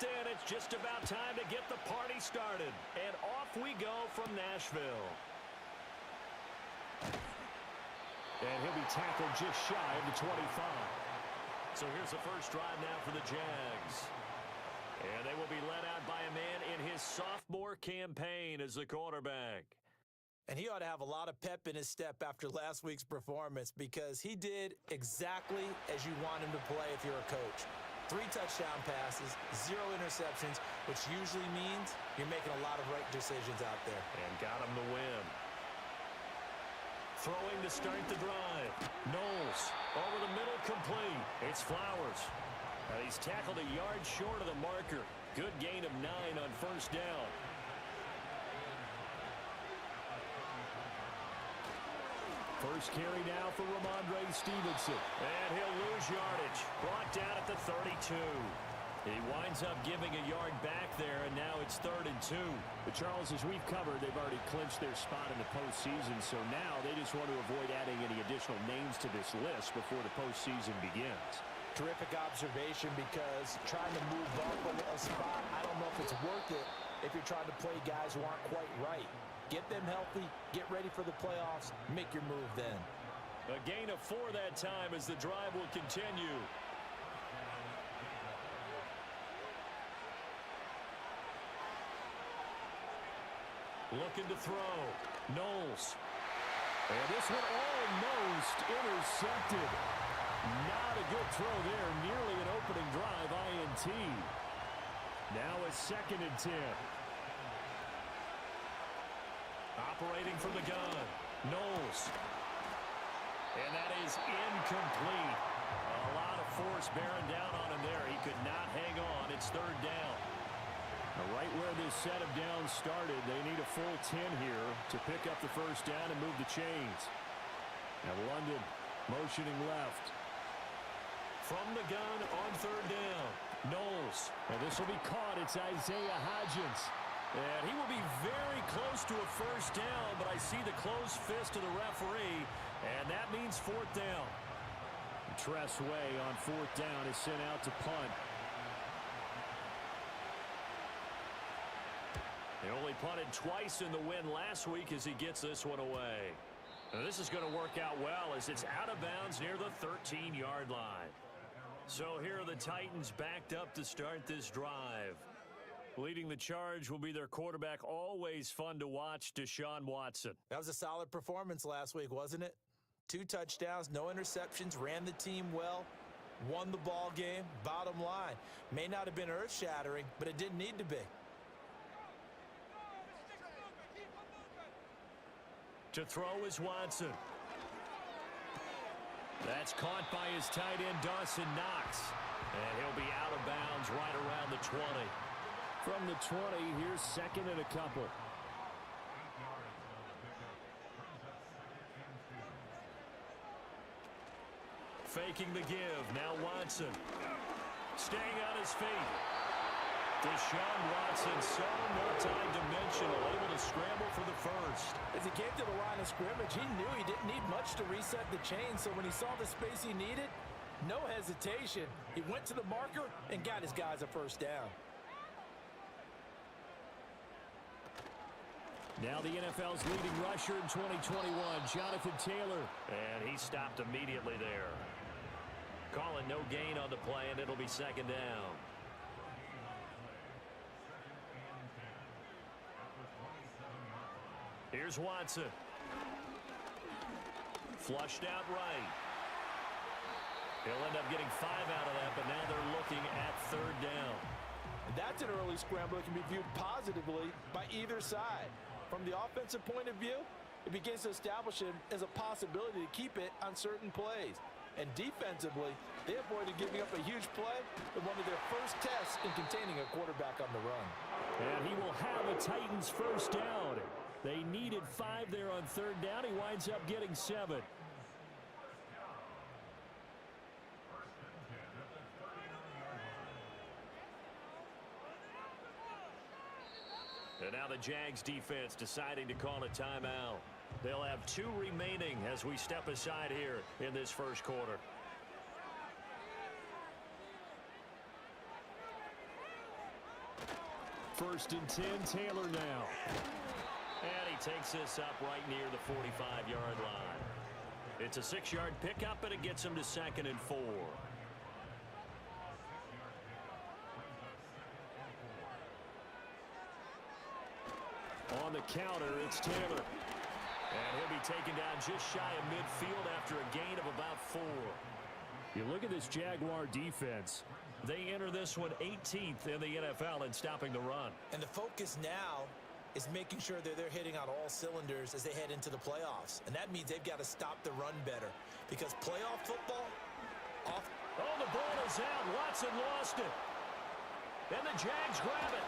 in. It's just about time to get the party started. And off we go from Nashville. And he'll be tackled just shy of the 25. So here's the first drive now for the Jags. And they will be led out by a man in his sophomore campaign as the quarterback. And he ought to have a lot of pep in his step after last week's performance because he did exactly as you want him to play if you're a coach. 3 touchdown passes, 0 interceptions, which usually means you're making a lot of right decisions out there. And got him the win. Throwing to start the drive. Knowles over the middle, complete. It's Flowers. He's tackled a yard short of the marker. Good gain of 9 on first down. First carry now for Ramondre Stevenson. And he'll lose yardage. Brought down at the 32. He winds up giving a yard back there, and now it's 3rd and 2. But Charles, as we've covered, they've already clinched their spot in the postseason, so now they just want to avoid adding any additional names to this list before the postseason begins. Terrific observation because trying to move up a spot, I don't know if it's worth it if you're trying to play guys who aren't quite right. Get them healthy, get ready for the playoffs, make your move then. A gain of 4 that time as the drive will continue. Looking to throw. Knowles. And this one almost intercepted. Not a good throw there. Nearly an opening drive, INT. Now a 2nd and 10. Operating from the gun. Knowles. And that is incomplete. A lot of force bearing down on him there. He could not hang on. It's 3rd down. Right where this set of downs started, they need a full 10 here to pick up the first down and move the chains. Now London motioning left. From the gun on 3rd down. Knowles. And this will be caught. It's Isaiah Hodgins. And he will be very close to a first down, but I see the closed fist of the referee, and that means 4th down. Tress Way on 4th down is sent out to punt. They only punted twice in the win last week as he gets this one away. Now this is going to work out well as it's out of bounds near the 13-yard line. So here are the Titans backed up to start this drive. Leading the charge will be their quarterback, always fun to watch, Deshaun Watson. That was a solid performance last week, wasn't it? 2 touchdowns, no interceptions, ran the team well, won the ball game. Bottom line, may not have been earth-shattering, but it didn't need to be. To throw is Watson. That's caught by his tight end, Dawson Knox. And he'll be out of bounds right around the 20. From the 20, here's 2nd and a couple. Faking the give. Now Watson. Staying on his feet. Deshaun Watson, so multi-dimensional, able to scramble for the first. As he came to the line of scrimmage, he knew he didn't need much to reset the chain, so when he saw the space he needed, no hesitation. He went to the marker and got his guys a first down. Now the NFL's leading rusher in 2021, Jonathan Taylor. And he stopped immediately there. Calling no gain on the play, and it'll be 2nd down. Here's Watson. Flushed out right. He'll end up getting 5 out of that, but now they're looking at 3rd down. That's an early scramble that can be viewed positively by either side. From the offensive point of view, it begins to establish him as a possibility to keep it on certain plays. And defensively, they avoided giving up a huge play in one of their first tests in containing a quarterback on the run. And he will have a Titans first down. They needed 5 there on 3rd down. He winds up getting 7. And now the Jags defense deciding to call a timeout. They'll have 2 remaining as we step aside here in this first quarter. First and 10, Taylor now. And he takes this up right near the 45-yard line. It's a 6-yard pickup, and it gets him to 2nd and 4. On the counter, it's Taylor. And he'll be taken down just shy of midfield after a gain of about 4. You look at this Jaguar defense. They enter this one 18th in the NFL in stopping the run. And the focus now is making sure that they're hitting on all cylinders as they head into the playoffs. And that means they've got to stop the run better. Because playoff football, Oh, the ball is out. Watson lost it. And the Jags grab it.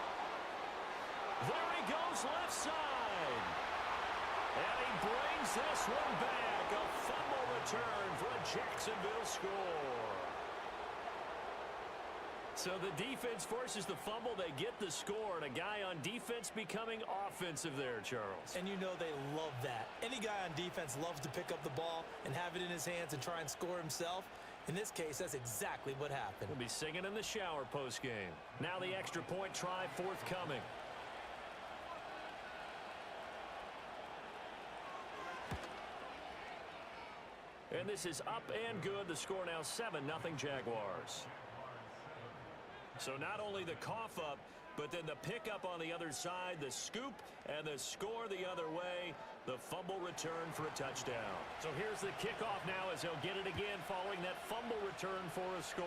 There he goes, left side. And he brings this one back. A fumble return for a Jacksonville score. So the defense forces the fumble. They get the score. And a guy on defense becoming offensive there, Charles. and you know they love that. Any guy on defense loves to pick up the ball and have it in his hands and try and score himself. In this case, that's exactly what happened. We'll be singing in the shower post-game. Now the extra point try forthcoming. And this is up and good. The score now 7-0 Jaguars. So not only the cough up, but then the pickup on the other side, the scoop, and the score the other way. The fumble return for a touchdown. So here's the kickoff now as he'll get it again following that fumble return for a score.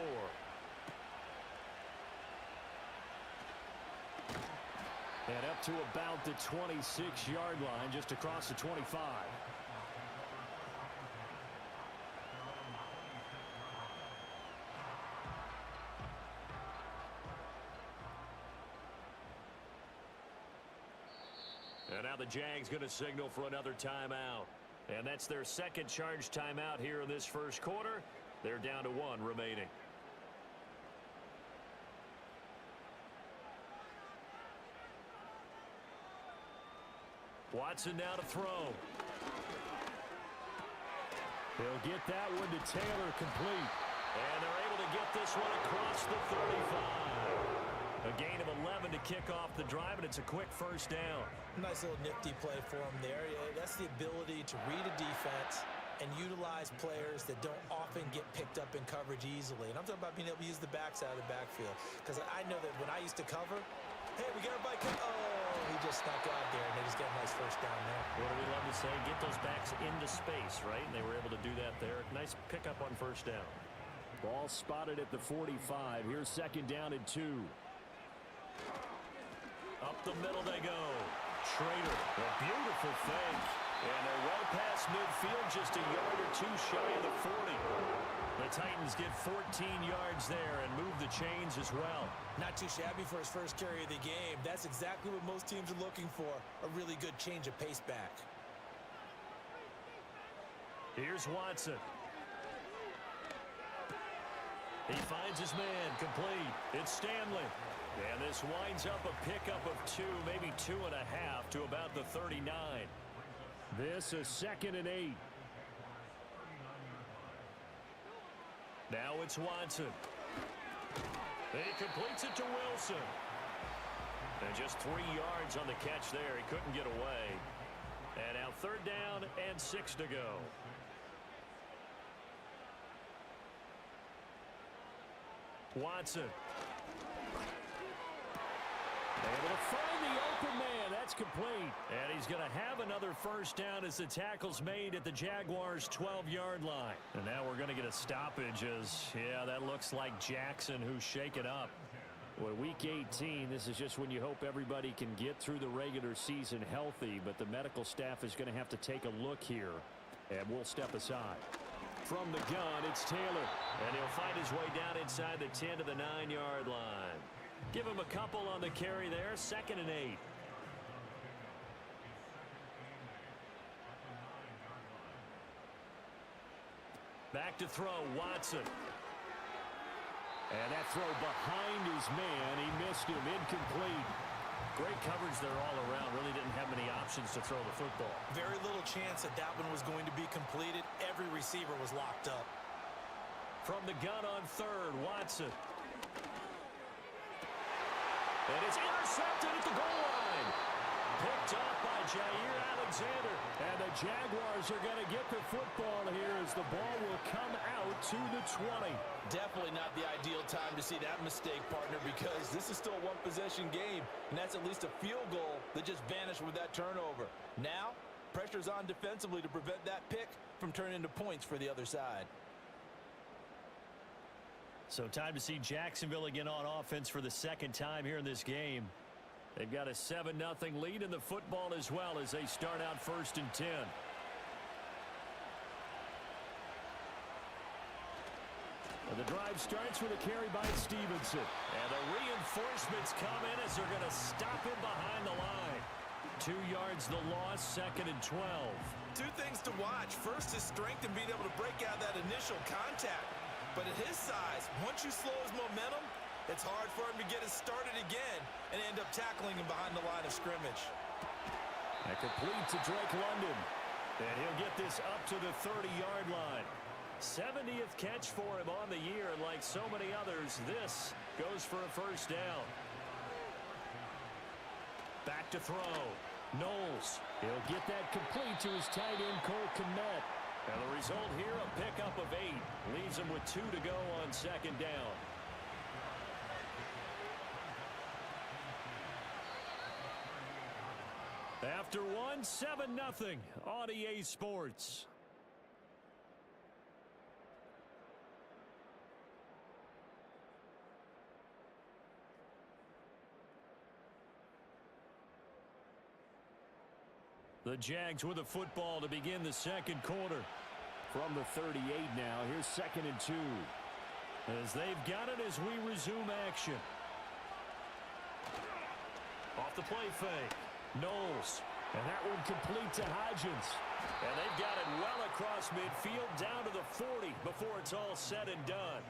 And up to about the 26-yard line, just across the 25. And now the Jags going to signal for another timeout. And that's their second charge timeout here in this first quarter. They're down to 1 remaining. Watson now to throw. They'll get that one to Taylor complete. And they're able to get this one across the 35. A gain of 11 to kick off the drive, and it's a quick first down. Nice little nifty play for him there. Yeah, that's the ability to read a defense and utilize players that don't often get picked up in coverage easily. And I'm talking about being able to use the backside of the backfield. Because I know that when I used to cover, hey, we got everybody. Oh, he just snuck out there, and they just get a nice first down there. What do we love to say? Get those backs into space, right? And they were able to do that there. Nice pickup on first down. Ball spotted at the 45. Here's second down and 2. Up the middle they go. Schrader, a beautiful fake. And they're well past midfield, just a yard or 2 shy of the 40. The Titans get 14 yards there and move the chains as well. Not too shabby for his first carry of the game. That's exactly what most teams are looking for. A really good change of pace back. Here's Watson. He finds his man, complete. It's Stanley. And this winds up a pickup of 2, maybe 2.5 to about the 39. This is 2nd and 8. Now it's Watson. He completes it to Wilson. And just 3 yards on the catch there. He couldn't get away. And now 3rd down and 6 to go. Watson. Able to find the open man. That's complete. And he's going to have another first down as the tackle's made at the Jaguars' 12-yard line. And now we're going to get a stoppage as, yeah, that looks like Jackson who's shaken up. Well, week 18, this is just when you hope everybody can get through the regular season healthy, but the medical staff is going to have to take a look here, and we'll step aside. From the gun, it's Taylor. And he'll find his way down inside the 10 to the 9-yard line. Give him a couple on the carry there, 2nd and 8. Back to throw, Watson. And that throw behind his man. He missed him, incomplete. Great coverage there all around. Really didn't have many options to throw the football. Very little chance that that one was going to be completed. Every receiver was locked up. From the gun on 3rd, Watson. And it's intercepted at the goal line. Picked up by Jair Alexander. And the Jaguars are going to get the football here as the ball will come out to the 20. Definitely not the ideal time to see that mistake, partner, because this is still a one-possession game, and that's at least a field goal that just vanished with that turnover. Now, pressure's on defensively to prevent that pick from turning into points for the other side. So time to see Jacksonville again on offense for the second time here in this game. They've got a 7-0 lead in the football as well as they start out 1st and 10. And the drive starts with a carry by Stevenson. And the reinforcements come in as they're going to stop him behind the line. 2 yards the loss, 2nd and 12. Two things to watch. First, his strength and being able to break out that initial contact. But at his size, once you slow his momentum, it's hard for him to get it started again and end up tackling him behind the line of scrimmage. And complete to Drake London. And he'll get this up to the 30-yard line. 70th catch for him on the year, and like so many others, this goes for a first down. Back to throw. Knowles. He'll get that complete to his tight end, Cole Kmet. And the result here, a pickup of 8. Leaves him with 2 to go on 2nd down. After one, 7-0 on EA Sports. The Jags with the football to begin the second quarter. From the 38 now, here's 2nd and 2. As they've got it as we resume action. Off the play fake. Knowles. And that one complete to Hodgins. And they've got it well across midfield down to the 40 before it's all said and done.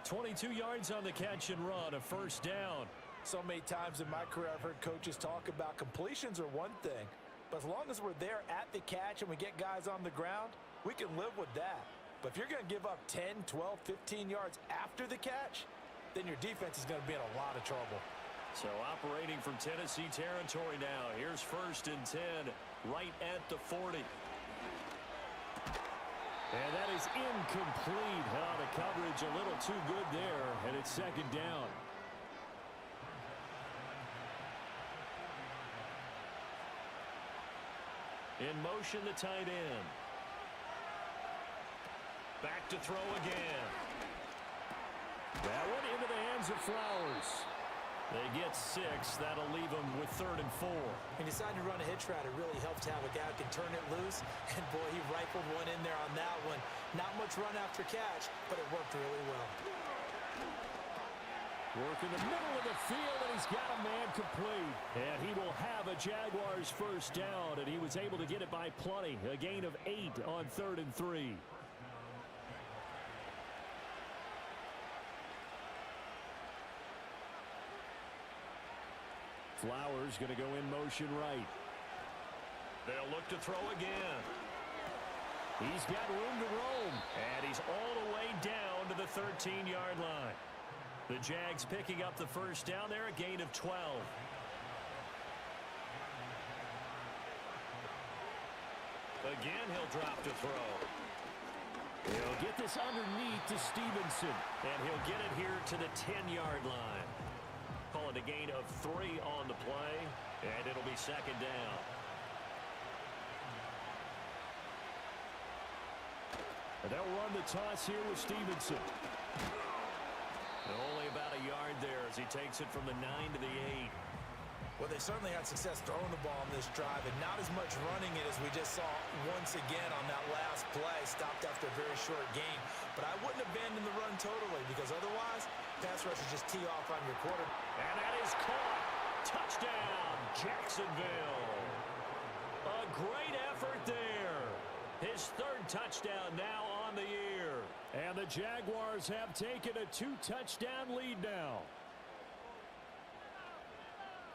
22 yards on the catch and run, a first down. So many times in my career I've heard coaches talk about completions are one thing, but as long as we're there at the catch and we get guys on the ground, we can live with that. But if you're going to give up 10, 12, 15 yards after the catch, then your defense is going to be in a lot of trouble. So operating from Tennessee territory now. Here's 1st and 10, right at the 40. And that is incomplete. Oh, the coverage a little too good there, and it's 2nd down. In motion, the tight end. Back to throw again. That one into the hands of Flowers. They get 6. That'll leave them with 3rd and 4. And decided to run a hitch route. It really helped to have a guy who can turn it loose. And, boy, he rifled one in there on that one. Not much run after catch, but it worked really well. Work in the middle of the field, and he's got a man complete. And he will have a Jaguars first down, and he was able to get it by plenty. A gain of 8 on 3rd and 3. Flowers going to go in motion right. They'll look to throw again. He's got room to roam. And he's all the way down to the 13-yard line. The Jags picking up the first down there, a gain of 12. Again, he'll drop to throw. He'll get this underneath to Stevenson. And he'll get it here to the 10-yard line. Call it a gain of 3 on the play, and it'll be 2nd down. And they'll run the toss here with Stevenson. And only about a yard there as he takes it from the 9 to the 8. Well, they certainly had success throwing the ball in this drive, and not as much running it as we just saw once again on that last play. Stopped after a very short gain. But I wouldn't abandon the run totally, because otherwise, pass rushers just tee off on your quarterback. And that is caught. Touchdown, Jacksonville. A great effort there. His 3rd touchdown now on the year. And the Jaguars have taken a 2-touchdown lead now.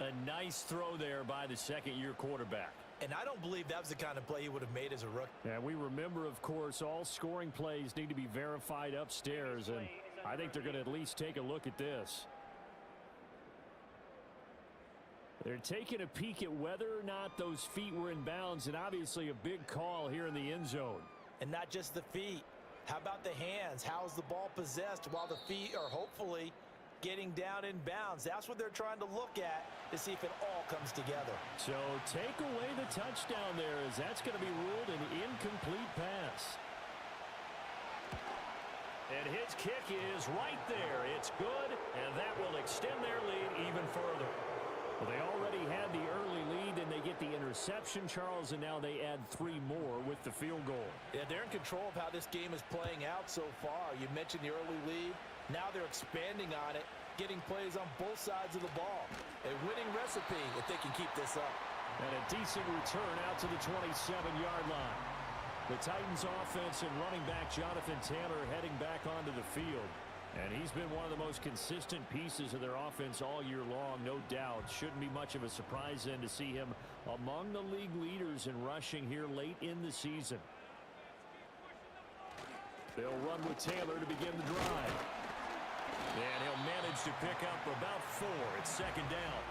A nice throw there by the second-year quarterback. And I don't believe that was the kind of play he would have made as a rookie. And we remember, of course, all scoring plays need to be verified upstairs, and I think they're going to at least take a look at this. They're taking a peek at whether or not those feet were in bounds, and obviously a big call here in the end zone. And not just the feet. How about the hands? How's the ball possessed while the feet are hopefully getting down in bounds? That's what they're trying to look at to see if it all comes together. So take away the touchdown there, as that's going to be ruled an incomplete pass. And his kick is right there. It's good, and that will extend their lead even further. Well, they already had the early lead, and they get the interception, Charles, and now they add 3 more with the field goal. Yeah, they're in control of how this game is playing out so far. You mentioned the early lead. Now they're expanding on it, getting plays on both sides of the ball. A winning recipe if they can keep this up. And a decent return out to the 27-yard line. The Titans offense and running back Jonathan Taylor heading back onto the field. And he's been one of the most consistent pieces of their offense all year long, no doubt. Shouldn't be much of a surprise then to see him among the league leaders in rushing here late in the season. They'll run with Taylor to begin the drive. And he'll manage to pick up about 4. It's second down.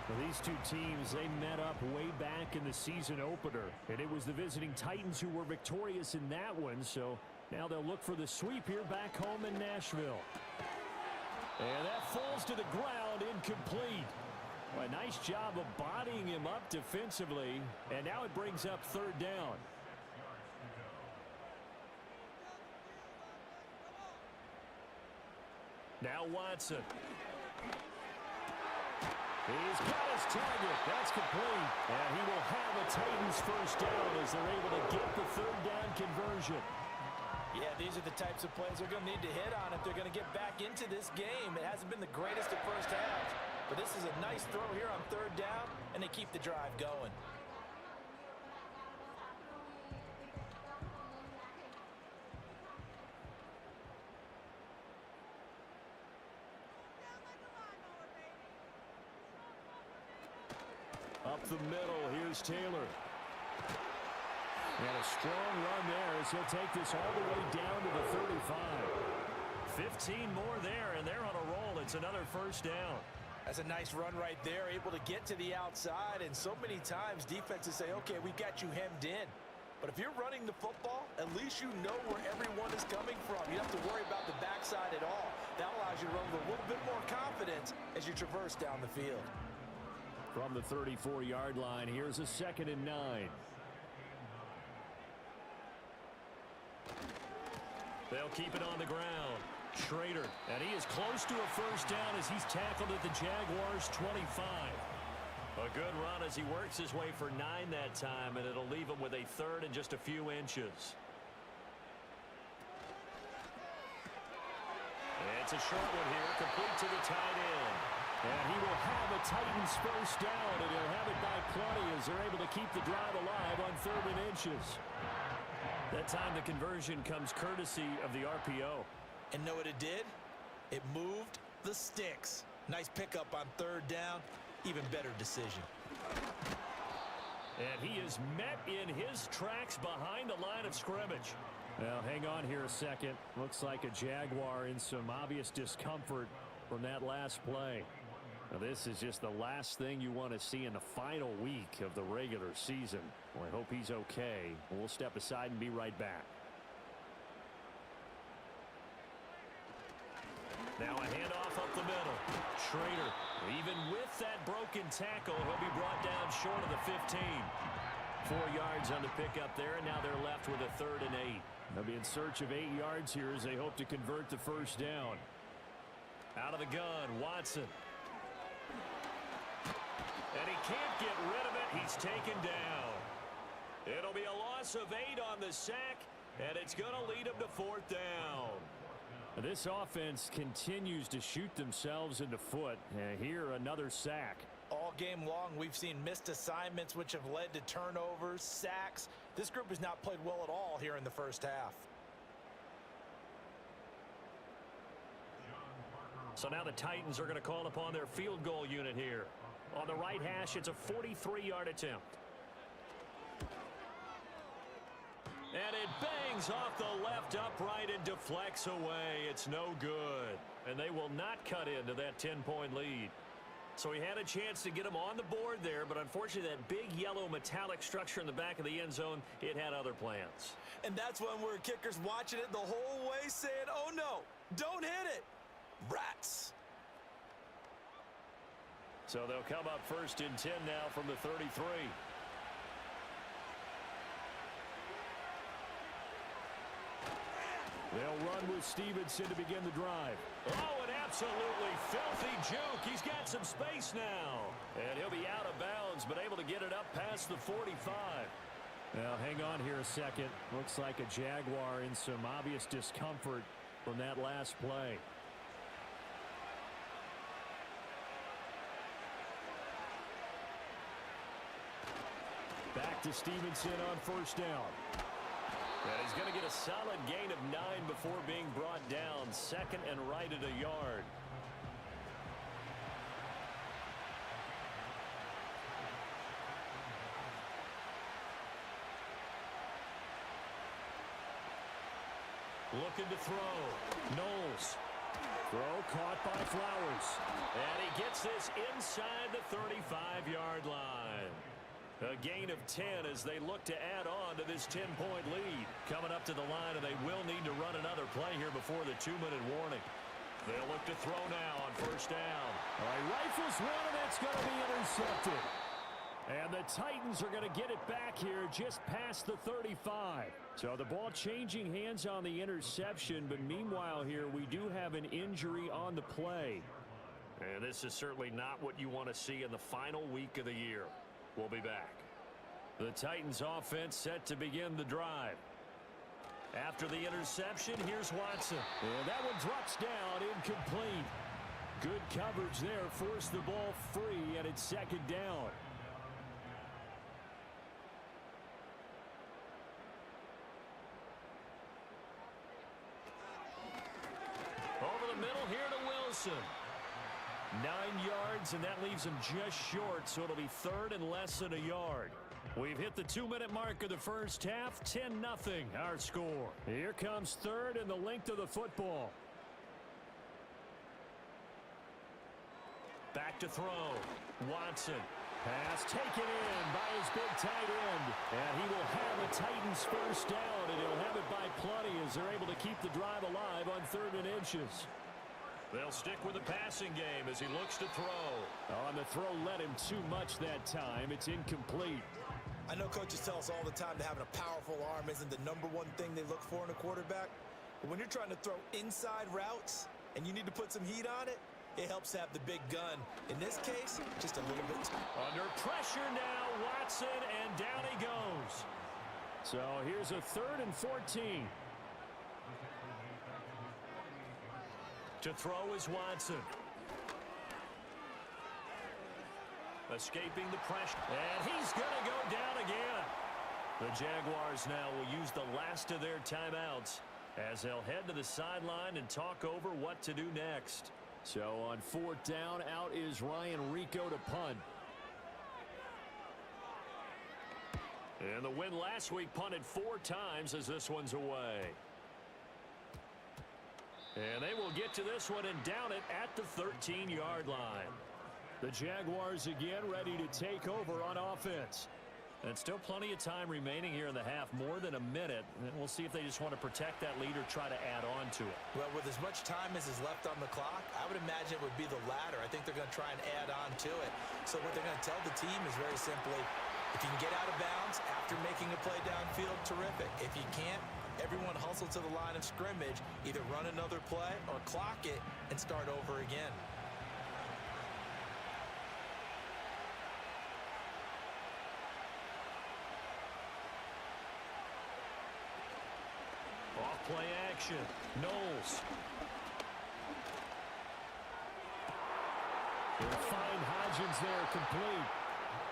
Well, these two teams, they met up way back in the season opener. And it was the visiting Titans who were victorious in that one, so now they'll look for the sweep here back home in Nashville. And that falls to the ground, incomplete. Well, a nice job of bodying him up defensively, and now it brings up third down. Now Watson. He's got his target. That's complete. And he will have a Titans first down as they're able to get the third down conversion. Yeah, these are the types of plays they're going to need to hit on if they're going to get back into this game. It hasn't been the greatest of first halves, but this is a nice throw here on third down, and they keep the drive going. Up the middle, here's Taylor. And a strong run there as he'll take this all the way down to the 35. 15 more there, and they're on a roll. It's another first down. That's a nice run right there, able to get to the outside, and so many times defenses say, okay, we got you hemmed in. But if you're running the football, at least you know where everyone is coming from. You don't have to worry about the backside at all. That allows you to run with a little bit more confidence as you traverse down the field. From the 34-yard line, here's a 2nd and 9. They'll keep it on the ground. Schrader, and he is close to a first down as he's tackled at the Jaguars' 25. A good run as he works his way for 9 that time, and it'll leave him with a third and just a few inches. It's a short one here, complete to the tight end. And he will have a Titans first down, and he'll have it by plenty as they're able to keep the drive alive on 3rd and inches. That time the conversion comes courtesy of the RPO. And know what it did? It moved the sticks. Nice pickup on 3rd down. Even better decision. And he is met in his tracks behind the line of scrimmage. Well, hang on here a second. Looks like a Jaguar in some obvious discomfort from that last play. Now, this is just the last thing you want to see in the final week of the regular season. Well, I hope he's okay. We'll step aside and be right back. Now a handoff up the middle. Schrader, even with that broken tackle, he'll be brought down short of the 15. 4 yards on the pickup there, and now they're left with a 3rd and 8. They'll be in search of 8 yards here as they hope to convert the first down. Out of the gun, Watson. And he can't get rid of it. He's taken down. It'll be a loss of 8 on the sack, and it's going to lead him to 4th down. This offense continues to shoot themselves in the foot. And here, another sack. All game long, we've seen missed assignments which have led to turnovers, sacks. This group has not played well at all here in the first half. So now the Titans are going to call upon their field goal unit here. On the right hash, it's a 43-yard attempt. And it bangs off the left upright and deflects away. It's no good. And they will not cut into that 10-point lead. So he had a chance to get him on the board there, but unfortunately that big yellow metallic structure in the back of the end zone, it had other plans. And that's when we're kickers watching it the whole way saying, oh no, don't hit it. Rats. So they'll come up 1st and 10 now from the 33. They'll run with Stevenson to begin the drive. Oh, an absolutely filthy juke. He's got some space now. And he'll be out of bounds, but able to get it up past the 45. Now, hang on here a second. Looks like a Jaguar in some obvious discomfort from that last play. Back to Stevenson on 1st down. And he's going to get a solid gain of 9 before being brought down. 2nd and right at a yard. Looking to throw. Knowles. Throw caught by Flowers. And he gets this inside the 35-yard line. A gain of 10 as they look to add on to this 10-point lead. Coming up to the line, and they will need to run another play here before the 2-minute warning. They'll look to throw now on 1st down. All right, rifles one, and it's going to be intercepted. And the Titans are going to get it back here just past the 35. So the ball changing hands on the interception, but meanwhile here we do have an injury on the play. And this is certainly not what you want to see in the final week of the year. We'll be back. The Titans offense set to begin the drive. After the interception, here's Watson. And that one drops down, incomplete. Good coverage there, forced the ball free, and it's 2nd down. Over the middle here to Wilson. 9 yards, and that leaves him just short, so it'll be 3rd and less than a yard. We've hit the 2-minute mark of the first half. 10-0 our score. Here comes 3rd and the length of the football. Back to throw. Watson. Pass taken in by his big tight end. And he will have the Titans 1st down, and he'll have it by plenty as they're able to keep the drive alive on 3rd and inches. They'll stick with the passing game as he looks to throw. On the throw led him too much that time. It's incomplete. I know coaches tell us all the time that having a powerful arm isn't the #1 thing they look for in a quarterback. But when you're trying to throw inside routes and you need to put some heat on it, it helps have the big gun. In this case, just a little bit. Under pressure now, Watson, and down he goes. So here's a 3rd and 14. To throw is Watson. Escaping the pressure. And he's going to go down again. The Jaguars now will use the last of their timeouts as they'll head to the sideline and talk over what to do next. So on 4th down, out is Ryan Rico to punt. And the win last week punted 4 times as this one's away. And they will get to this one and down it at the 13-yard line. The Jaguars again ready to take over on offense. And still plenty of time remaining here in the half, more than a minute. And we'll see if they just want to protect that lead or try to add on to it. Well, with as much time as is left on the clock, I would imagine it would be the latter. I think they're going to try and add on to it. So what they're going to tell the team is very simply, if you can get out of bounds after making a play downfield, terrific. If you can't, everyone hustle to the line of scrimmage, either run another play or clock it and start over again. Off-play action. Knowles. They'll find Hodgins there, complete.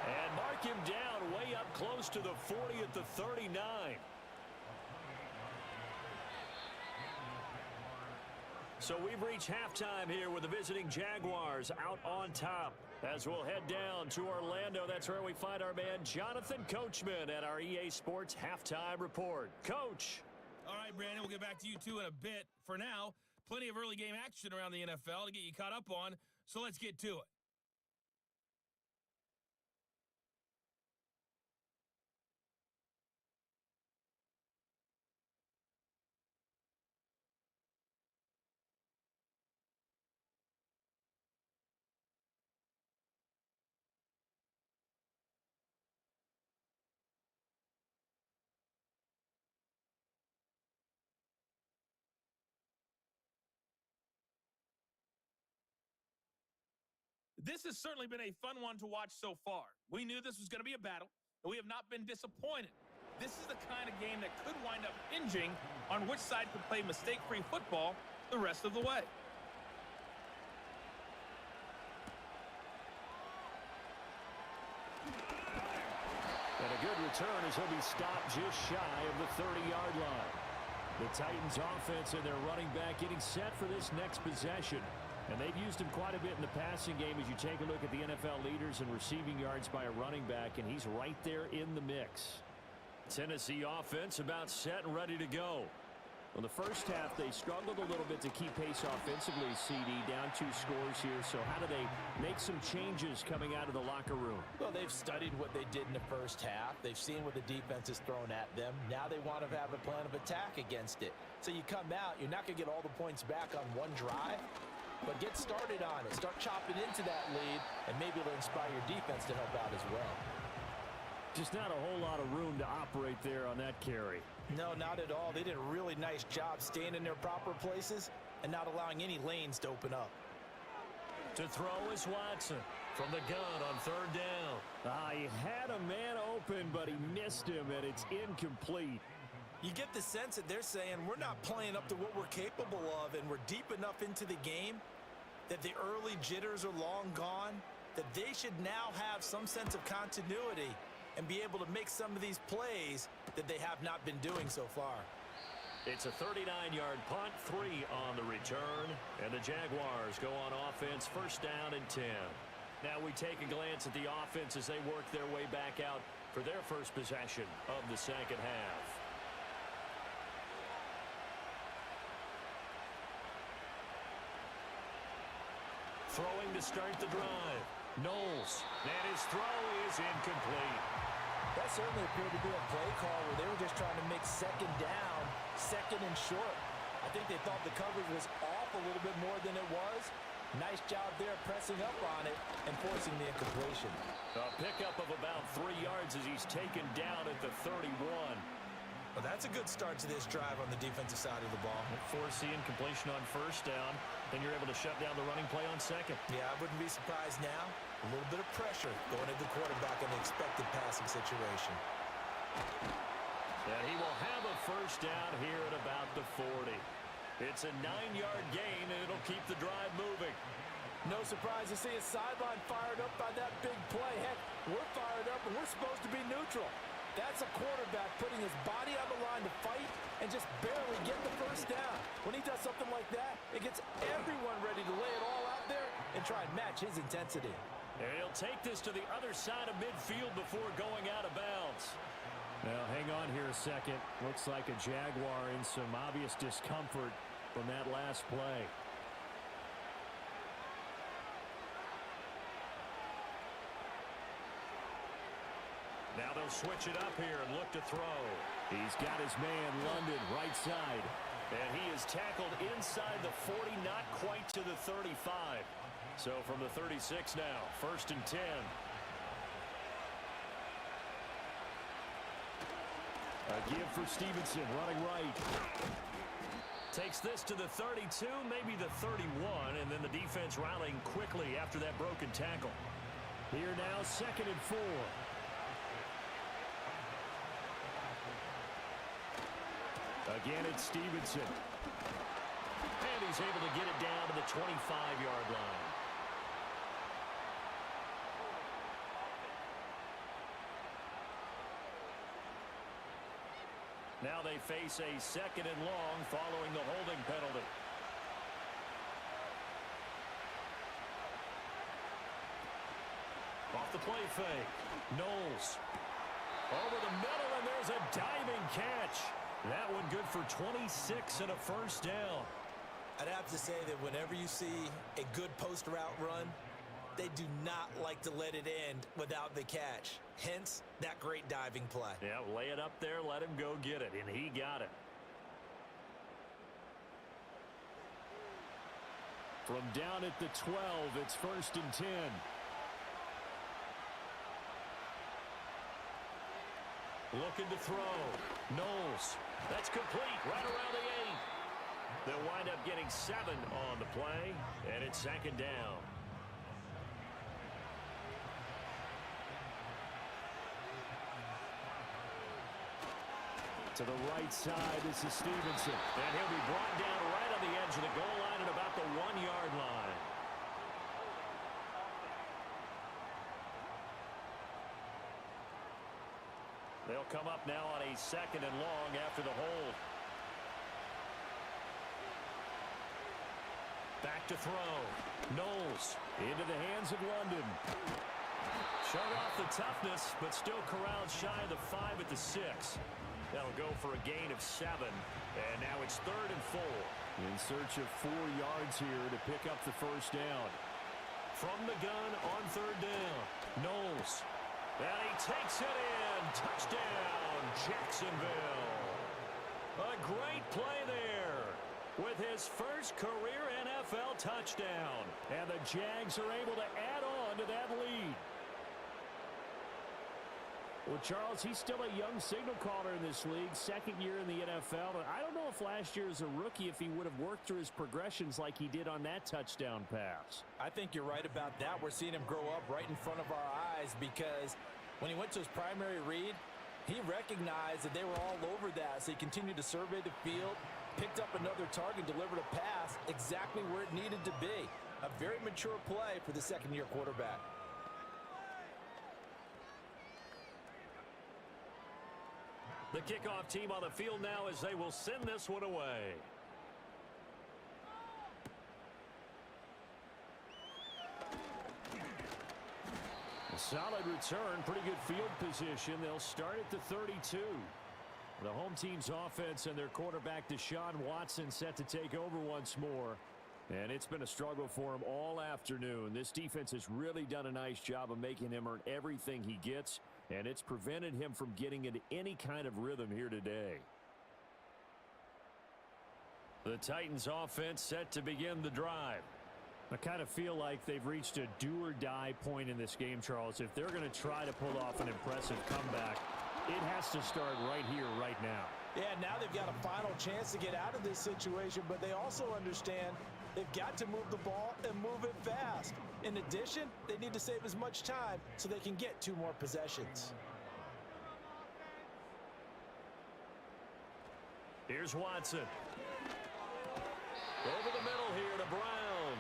And mark him down way up close to the 40 at the 39. So we've reached halftime here with the visiting Jaguars out on top. As we'll head down to Orlando, that's where we find our man Jonathan Coachman at our EA Sports Halftime Report. Coach. All right, Brandon, we'll get back to you two in a bit. For now, plenty of early game action around the NFL to get you caught up on, so let's get to it. This has certainly been a fun one to watch so far. We knew this was going to be a battle, and we have not been disappointed. This is the kind of game that could wind up hinging on which side could play mistake-free football the rest of the way. And a good return as he'll be stopped just shy of the 30-yard line. The Titans offense and their running back getting set for this next possession. And they've used him quite a bit in the passing game as you take a look at the NFL leaders in receiving yards by a running back, and he's right there in the mix. Tennessee offense about set and ready to go. Well, the first half, they struggled a little bit to keep pace offensively, CD, down 2 scores here. So how do they make some changes coming out of the locker room? Well, they've studied what they did in the first half. They've seen what the defense has thrown at them. Now they want to have a plan of attack against it. So you come out, you're not going to get all the points back on one drive, but get started on it. Start chopping into that lead, and maybe it'll inspire your defense to help out as well. Just not a whole lot of room to operate there on that carry. No, not at all. They did a really nice job staying in their proper places and not allowing any lanes to open up. To throw is Watson from the gun on 3rd down. He had a man open, but he missed him, and it's incomplete. You get the sense that they're saying we're not playing up to what we're capable of, and we're deep enough into the game that the early jitters are long gone, that they should now have some sense of continuity and be able to make some of these plays that they have not been doing so far. It's a 39-yard punt, 3 on the return, and the Jaguars go on offense, 1st down and 10. Now we take a glance at the offense as they work their way back out for their first possession of the second half. Throwing to start the drive. Knowles, and his throw is incomplete. That certainly appeared to be a play call where they were just trying to make 2nd down, 2nd and short. I think they thought the coverage was off a little bit more than it was. Nice job there pressing up on it and forcing the incompletion. A pickup of about 3 yards as he's taken down at the 31. Well, that's a good start to this drive on the defensive side of the ball. Force the incompletion on 1st down, then you're able to shut down the running play on 2nd. Yeah, I wouldn't be surprised now. A little bit of pressure going at the quarterback in the expected passing situation. And he will have a 1st down here at about the 40. It's a 9-yard gain, and it'll keep the drive moving. No surprise to see a sideline fired up by that big play. Heck, we're fired up, and we're supposed to be neutral. That's a quarterback putting his body on the line to fight and just barely get the 1st down. When he does something like that, it gets everyone ready to lay it all out there and try and match his intensity. And he'll take this to the other side of midfield before going out of bounds. Now, hang on here a second. Looks like a Jaguar in some obvious discomfort from that last play. Now they'll switch it up here and look to throw. He's got his man, London, right side. And he is tackled inside the 40, not quite to the 35. So from the 36 now, 1st and 10. A give for Stevenson, running right. Takes this to the 32, maybe the 31, and then the defense rallying quickly after that broken tackle. Here now, 2nd and 4. Again, it's Stevenson. And he's able to get it down to the 25-yard line. Now they face a 2nd and long following the holding penalty. Off the play fake. Knowles. Over the middle, and there's a diving catch. That one good for 26 and a 1st down. I'd have to say that whenever you see a good post route run, they do not like to let it end without the catch. Hence, that great diving play. Yeah, lay it up there, let him go get it, and he got it. From down at the 12, it's 1st and 10. Looking to throw. Knowles. That's complete right around the 8. They'll wind up getting 7 on the play, and it's 2nd down. To the right side, this is Stevenson. And he'll be brought down right on the edge of the goal line at about the 1-yard line. They'll come up now on a 2nd and long after the hold. Back to throw. Knowles into the hands of London. Showed off the toughness, but still corralled shy of the 5 at the 6. That'll go for a gain of 7. And now it's 3rd and 4. In search of 4 yards here to pick up the first down. From the gun on 3rd down. Knowles. And he takes it in. Touchdown, Jacksonville. A great play there with his first career NFL touchdown. And the Jags are able to add on to that lead. Well, Charles, he's still a young signal caller in this league, 2nd year in the NFL. But I don't know if last year as a rookie, if he would have worked through his progressions like he did on that touchdown pass. I think you're right about that. We're seeing him grow up right in front of our eyes because when he went to his primary read, he recognized that they were all over that. So he continued to survey the field, picked up another target, delivered a pass exactly where it needed to be. A very mature play for the 2nd-year quarterback. The kickoff team on the field now as they will send this one away. A solid return, pretty good field position. They'll start at the 32. The home team's offense and their quarterback Deshaun Watson set to take over once more. And it's been a struggle for him all afternoon. This defense has really done a nice job of making him earn everything he gets. And it's prevented him from getting into any kind of rhythm here today. The Titans offense set to begin the drive. I kind of feel like they've reached a do-or-die point in this game, Charles. If they're going to try to pull off an impressive comeback, it has to start right here, right now. Yeah, now they've got a final chance to get out of this situation, but they also understand they've got to move the ball and move it fast. In addition, they need to save as much time so they can get 2 more possessions. Here's Watson. Over the middle here to Brown.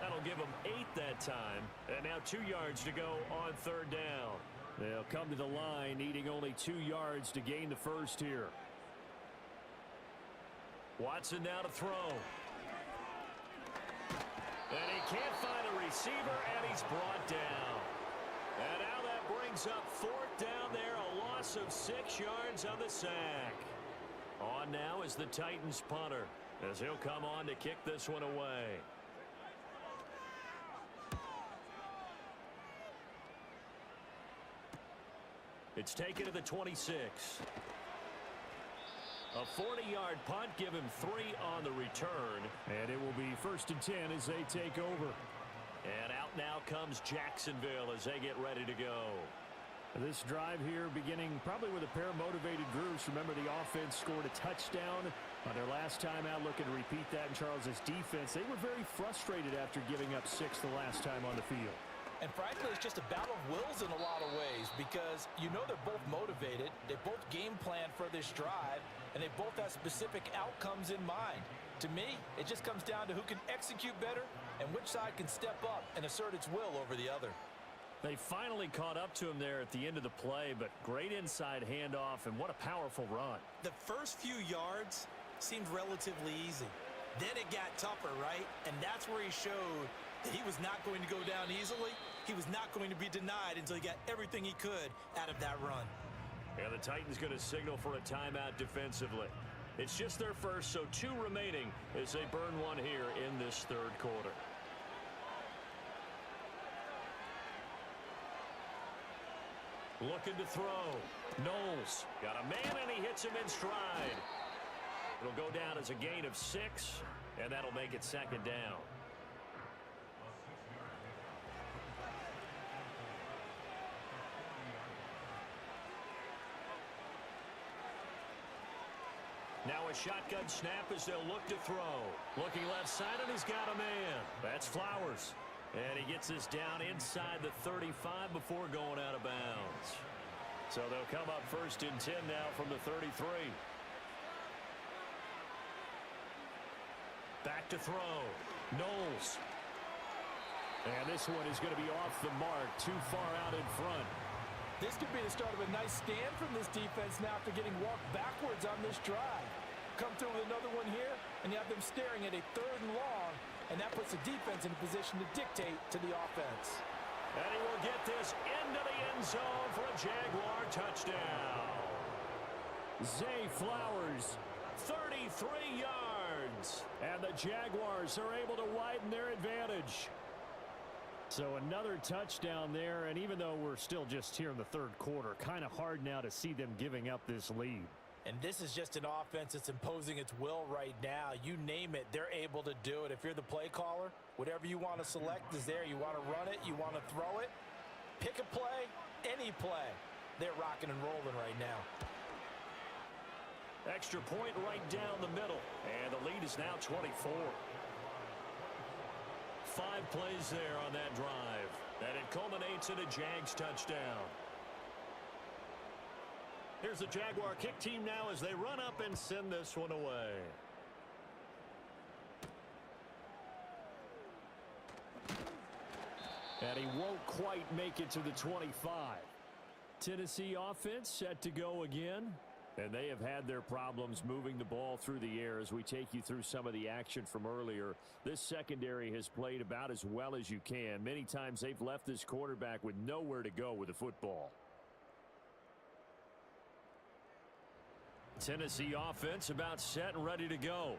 That'll give him 8 that time. And now 2 yards to go on 3rd down. They'll come to the line needing only 2 yards to gain the first here. Watson now to throw. And he can't find a receiver, and he's brought down. And now that brings up 4th down there, a loss of 6 yards on the sack. On now is the Titans punter, as he'll come on to kick this one away. It's taken to the 26. A 40-yard punt, give him 3 on the return. And it will be 1st and 10 as they take over. And out now comes Jacksonville as they get ready to go. This drive here beginning probably with a pair of motivated groups. Remember, the offense scored a touchdown on their last time out. Looking to repeat that in Charles's defense. They were very frustrated after giving up 6 the last time on the field. And frankly, it's just a battle of wills in a lot of ways because you know they're both motivated. They both game plan for this drive, and they both have specific outcomes in mind. To me, it just comes down to who can execute better and which side can step up and assert its will over the other. They finally caught up to him there at the end of the play, but great inside handoff, and what a powerful run. The first few yards seemed relatively easy. Then it got tougher, right? And that's where he showed that he was not going to go down easily. He was not going to be denied until he got everything he could out of that run. And the Titans going to signal for a timeout defensively. It's just their first, so 2 remaining as they burn one here in this 3rd quarter. Looking to throw. Knowles got a man, and he hits him in stride. It'll go down as a gain of 6, and that'll make it 2nd down. Now a shotgun snap as they'll look to throw. Looking left side, and he's got a man. That's Flowers. And he gets this down inside the 35 before going out of bounds. So they'll come up 1st and 10 now from the 33. Back to throw. Knowles. And this one is going to be off the mark, too far out in front. This could be the start of a nice stand from this defense now after getting walked backwards on this drive. Come through with another one here, and you have them staring at a 3rd and long, and that puts the defense in a position to dictate to the offense. And he will get this into the end zone for a Jaguar touchdown. Zay Flowers, 33 yards. And the Jaguars are able to widen their advantage. So another touchdown there, and even though we're still just here in the 3rd quarter, kind of hard now to see them giving up this lead. And this is just an offense that's imposing its will right now. You name it, they're able to do it. If you're the play caller, whatever you want to select is there. You want to run it, you want to throw it. Pick a play, any play. They're rocking and rolling right now. Extra point right down the middle, and the lead is now 24. 5 plays there on that drive, and it culminates in a Jags touchdown. Here's the Jaguar kick team now as they run up and send this one away. And he won't quite make it to the 25. Tennessee offense set to go again. And they have had their problems moving the ball through the air as we take you through some of the action from earlier. This secondary has played about as well as you can. Many times they've left this quarterback with nowhere to go with the football. Tennessee offense about set and ready to go.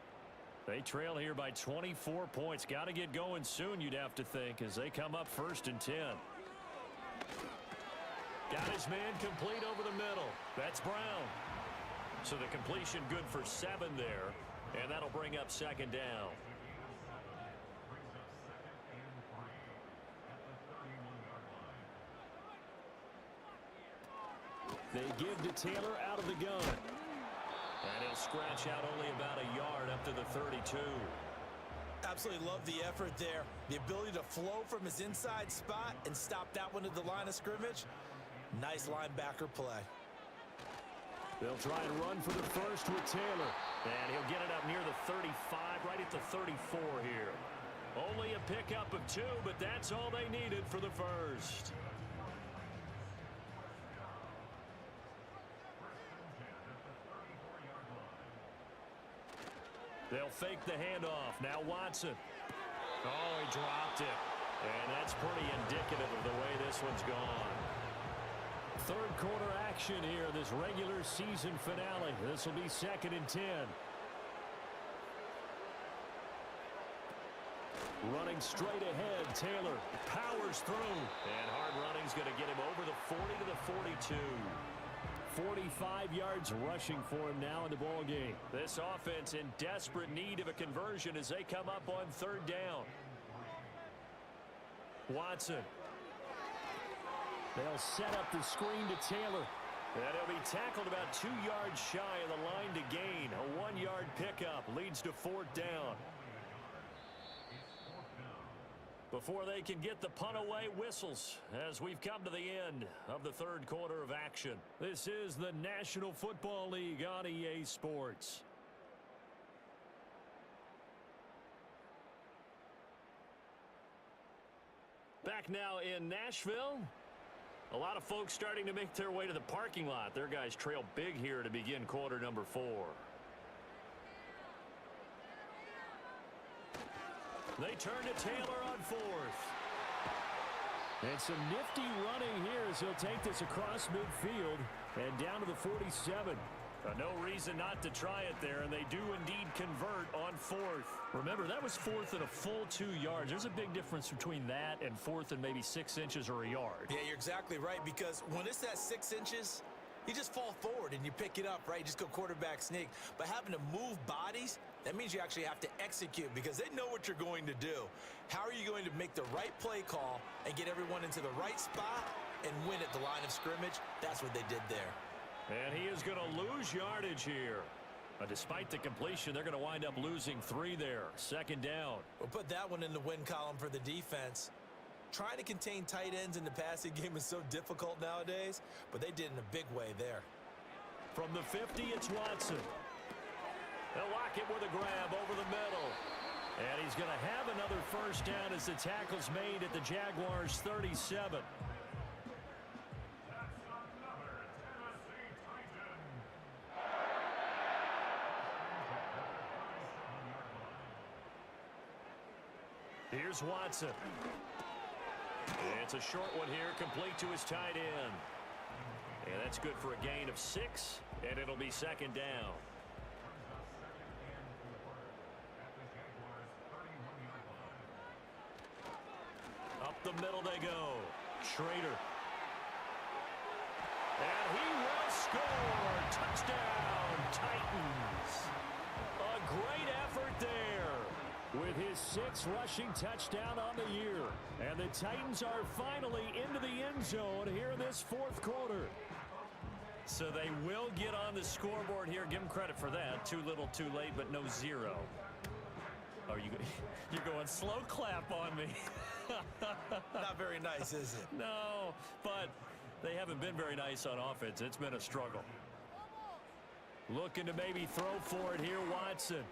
They trail here by 24 points. Got to get going soon, you'd have to think, as they come up 1st and 10. Got his man complete over the middle. That's Brown. So the completion good for 7 there, and that'll bring up 2nd down. They give to Taylor out of the gun. And he'll scratch out only about a yard up to the 32. Absolutely love the effort there. The ability to flow from his inside spot and stop that one at the line of scrimmage. Nice linebacker play. They'll try and run for the first with Taylor. And he'll get it up near the 35, right at the 34 here. Only a pickup of 2, but that's all they needed for the first. They'll fake the handoff. Now Watson. Oh, he dropped it. And that's pretty indicative of the way this one's gone. 3rd quarter action here, this regular season finale. This will be 2nd and 10. Running straight ahead, Taylor powers through. And hard running's going to get him over the 40 to the 42. 45 yards rushing for him now in the ball game. This offense in desperate need of a conversion as they come up on 3rd down. Watson. They'll set up the screen to Taylor. And he'll be tackled about 2 yards shy of the line to gain. A 1-yard pickup leads to 4th down. Before they can get the punt away, whistles as we've come to the end of the 3rd quarter of action. This is the National Football League on EA Sports. Back now in Nashville. A lot of folks starting to make their way to the parking lot. Their guys trail big here to begin quarter number 4. They turn to Taylor on 4th. And some nifty running here as he'll take this across midfield and down to the 47. No reason not to try it there, and they do indeed convert on 4th. Remember, that was 4th and a full 2 yards. There's a big difference between that and 4th and maybe 6 inches or a yard. Yeah, you're exactly right, because when it's that 6 inches, you just fall forward and you pick it up, right? You just go quarterback sneak. But having to move bodies, that means you actually have to execute because they know what you're going to do. How are you going to make the right play call and get everyone into the right spot and win at the line of scrimmage? That's what they did there. And he is going to lose yardage here. Despite the completion, they're going to wind up losing 3 there. 2nd down. We'll put that one in the win column for the defense. Trying to contain tight ends in the passing game is so difficult nowadays, but they did in a big way there. From the 50, it's Watson. They'll lock it with a grab over the middle. And he's going to have another first down as the tackle's made at the Jaguars' 37. Here's Watson. It's a short one here, complete to his tight end. And that's good for a gain of 6, and it'll be second down. Up the middle they go. Schrader. And he will score. Touchdown, Titans. A great effort there with his 6th rushing touchdown on the year. And the Titans are finally into the end zone here in this 4th quarter. So they will get on the scoreboard here. Give them credit for that. Too little, too late, but no 0. Are you? You're going slow clap on me. Not very nice, is it? No, but they haven't been very nice on offense. It's been a struggle. Looking to maybe throw for it here, Watson.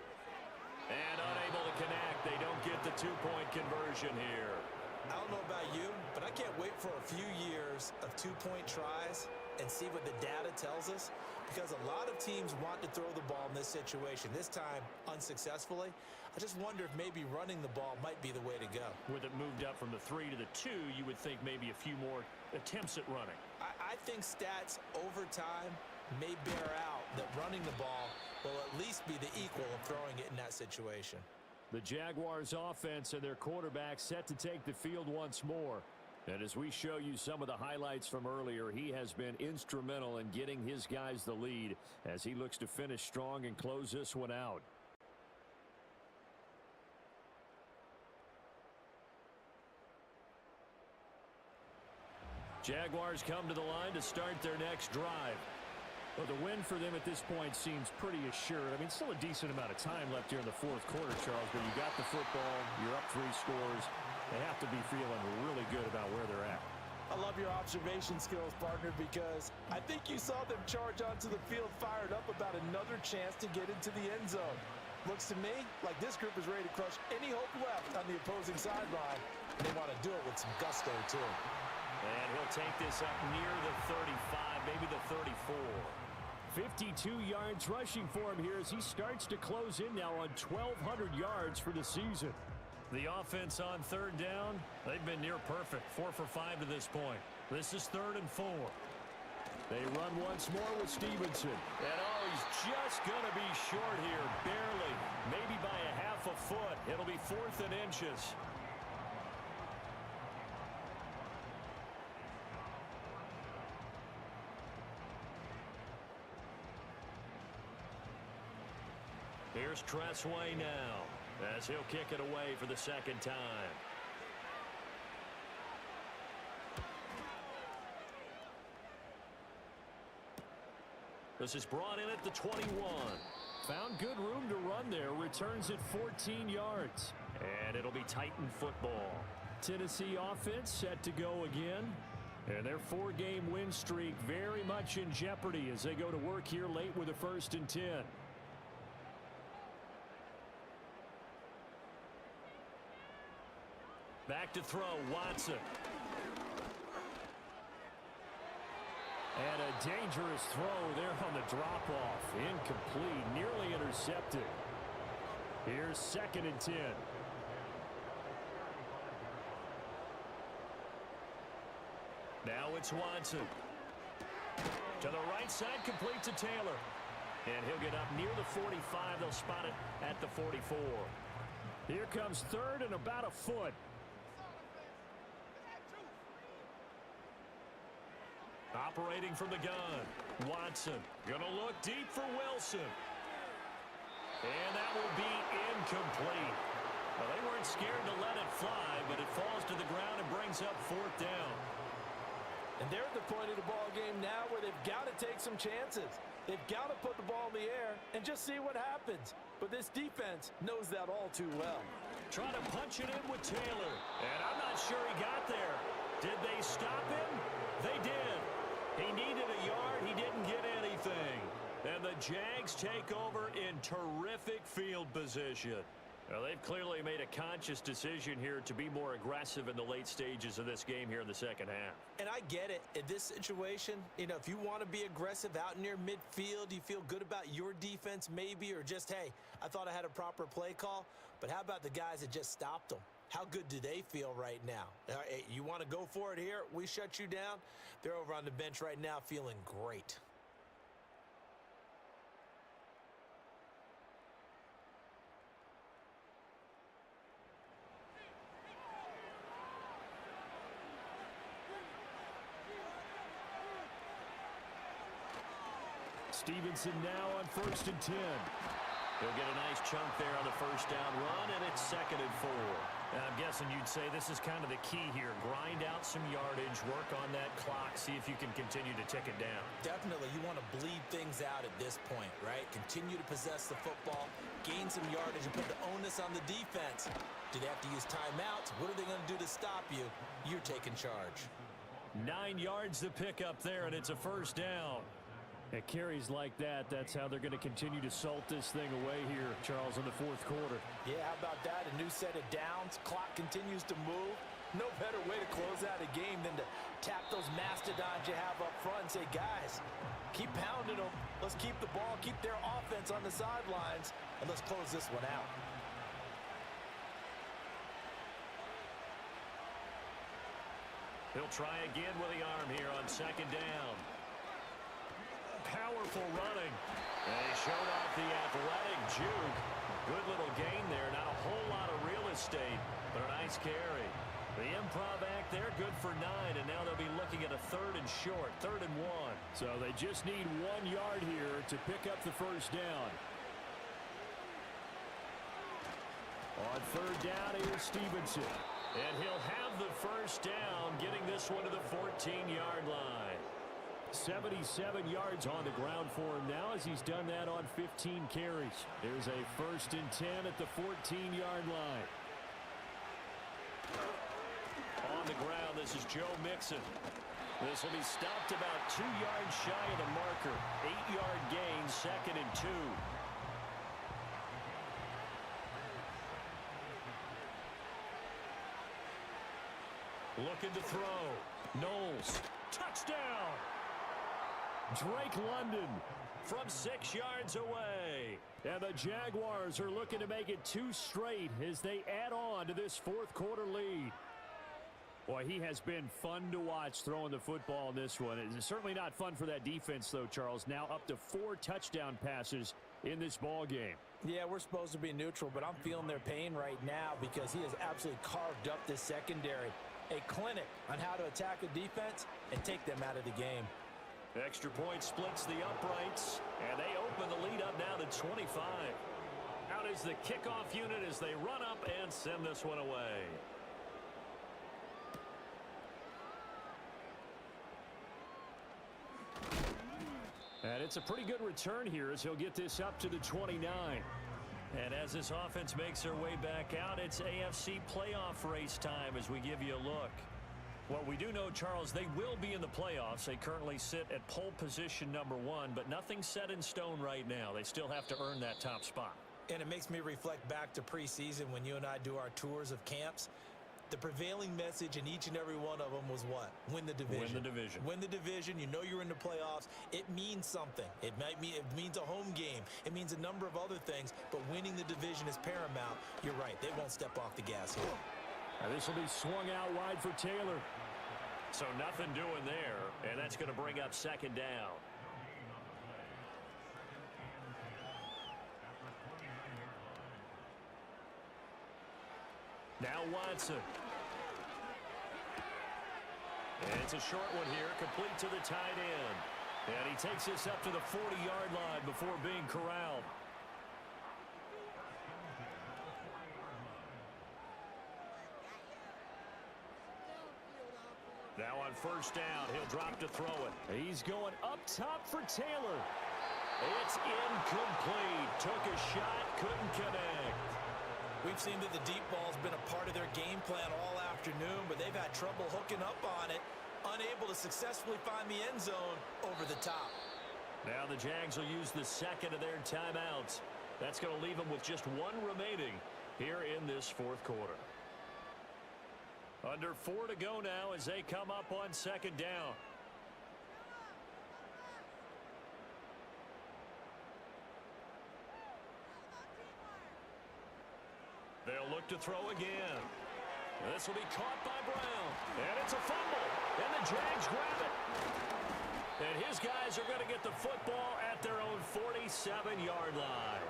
And unable to connect. They don't get the 2-point conversion here. I don't know about you, but I can't wait for a few years of 2-point tries and see what the data tells us, because a lot of teams want to throw the ball in this situation. This time, unsuccessfully. I just wonder if maybe running the ball might be the way to go. With it moved up from the 3 to the 2, you would think maybe a few more attempts at running. I think stats over time may bear out that running the ball will at least be the equal of throwing it in that situation. The Jaguars offense and their quarterback set to take the field once more. And as we show you some of the highlights from earlier, he has been instrumental in getting his guys the lead as he looks to finish strong and close this one out. Jaguars come to the line to start their next drive. Well, the win for them at this point seems pretty assured. I mean, still a decent amount of time left here in the 4th quarter, Charles, but you got the football, you're up 3 scores. They have to be feeling really good about where they're at. I love your observation skills, partner, because I think you saw them charge onto the field fired up about another chance to get into the end zone. Looks to me like this group is ready to crush any hope left on the opposing sideline. They want to do it with some gusto, too. And he'll take this up near the 35, maybe the 34. 52 yards rushing for him here as he starts to close in now on 1,200 yards for the season. The offense on 3rd down, they've been near perfect. 4 for 5 to this point. This is 3rd and 4. They run once more with Stevenson. And oh, he's just going to be short here, barely. Maybe by a half a foot. It'll be 4th and inches. Here's Tressway now as he'll kick it away for the 2nd time. This is brought in at the 21. Found good room to run there. Returns it 14 yards. And it'll be Titan football. Tennessee offense set to go again. And their 4-game win streak very much in jeopardy as they go to work here late with a 1st and 10. Back to throw, Watson. And a dangerous throw there on the drop-off. Incomplete, nearly intercepted. Here's 2nd and 10. Now it's Watson. To the right side, complete to Taylor. And he'll get up near the 45. They'll spot it at the 44. Here comes 3rd and about a foot. Operating from the gun, Watson gonna look deep for Wilson. And that will be incomplete. Well, they weren't scared to let it fly, but it falls to the ground and brings up 4th down. And they're at the point of the ball game now where they've got to take some chances. They've got to put the ball in the air and just see what happens. But this defense knows that all too well. Trying to punch it in with Taylor. And I'm not sure he got there. Did they stop him? They did. He needed a yard. He didn't get anything. And the Jags take over in terrific field position. Well, they've clearly made a conscious decision here to be more aggressive in the late stages of this game here in the second half. And I get it. In this situation, you know, if you want to be aggressive out near midfield, you feel good about your defense maybe, or just, hey, I thought I had a proper play call. But how about the guys that just stopped them? How good do they feel right now? You want to go for it here? We shut you down. They're over on the bench right now feeling great. Stevenson now on 1st and 10. He'll get a nice chunk there on the first down run, and it's 2nd and 4. And I'm guessing you'd say this is kind of the key here. Grind out some yardage, work on that clock, see if you can continue to tick it down. Definitely. You want to bleed things out at this point, right? Continue to possess the football, gain some yardage, and put the onus on the defense. Do they have to use timeouts? What are they going to do to stop you? You're taking charge. 9 yards to pick up there, and it's a first down. At carries like that, that's how they're going to continue to salt this thing away here, Charles, in the 4th quarter. Yeah, how about that? A new set of downs. Clock continues to move. No better way to close out a game than to tap those mastodons you have up front and say, guys, keep pounding them. Let's keep the ball, keep their offense on the sidelines, and let's close this one out. He'll try again with the arm here on 2nd down. Powerful running. And he showed off the athletic juke. Good little gain there. Not a whole lot of real estate, but a nice carry. The improv act there, good for 9, and now they'll be looking at a 3rd and short, 3rd and 1. So they just need 1 yard here to pick up the first down. On 3rd down, here's Stevenson. And he'll have the first down, getting this one to the 14-yard line. 77 yards on the ground for him now as he's done that on 15 carries. There's a 1st and 10 at the 14-yard line. On the ground, this is Joe Mixon. This will be stopped about 2 yards shy of the marker. 8-yard gain, 2nd and 2. Looking to throw. Knowles. Touchdown! Drake London from 6 yards away. And the Jaguars are looking to make it 2 straight as they add on to this 4th quarter lead. Boy, he has been fun to watch throwing the football in this one. It's certainly not fun for that defense, though, Charles. Now up to 4 touchdown passes in this ball game. Yeah, we're supposed to be neutral, but I'm feeling their pain right now because he has absolutely carved up this secondary. A clinic on how to attack a defense and take them out of the game. Extra point splits the uprights, and they open the lead up now to 25. Out is the kickoff unit as they run up and send this one away. And it's a pretty good return here as he'll get this up to the 29. And as this offense makes their way back out, it's AFC playoff race time as we give you a look. Well, we do know, Charles, they will be in the playoffs. They currently sit at pole position number 1, but nothing's set in stone right now. They still have to earn that top spot. And it makes me reflect back to preseason when you and I do our tours of camps. The prevailing message in each and every one of them was what? Win the division. Win the division. Win the division. You know you're in the playoffs. It means something. It means a home game. It means a number of other things, but winning the division is paramount. You're right. They won't step off the gas here. And this will be swung out wide for Taylor. So nothing doing there, and that's going to bring up 2nd down. Now Watson. And it's a short one here, complete to the tight end. And he takes this up to the 40-yard line before being corralled. Now on 1st down, he'll drop to throw it. He's going up top for Taylor. It's incomplete. Took a shot, couldn't connect. We've seen that the deep ball's been a part of their game plan all afternoon, but they've had trouble hooking up on it, unable to successfully find the end zone over the top. Now the Jags will use the second of their timeouts. That's going to leave them with just one remaining here in this fourth quarter. Under 4 to go now as they come up on second down. They'll look to throw again. This will be caught by Brown. And it's a fumble. And the Jags grab it. And his guys are going to get the football at their own 47-yard line.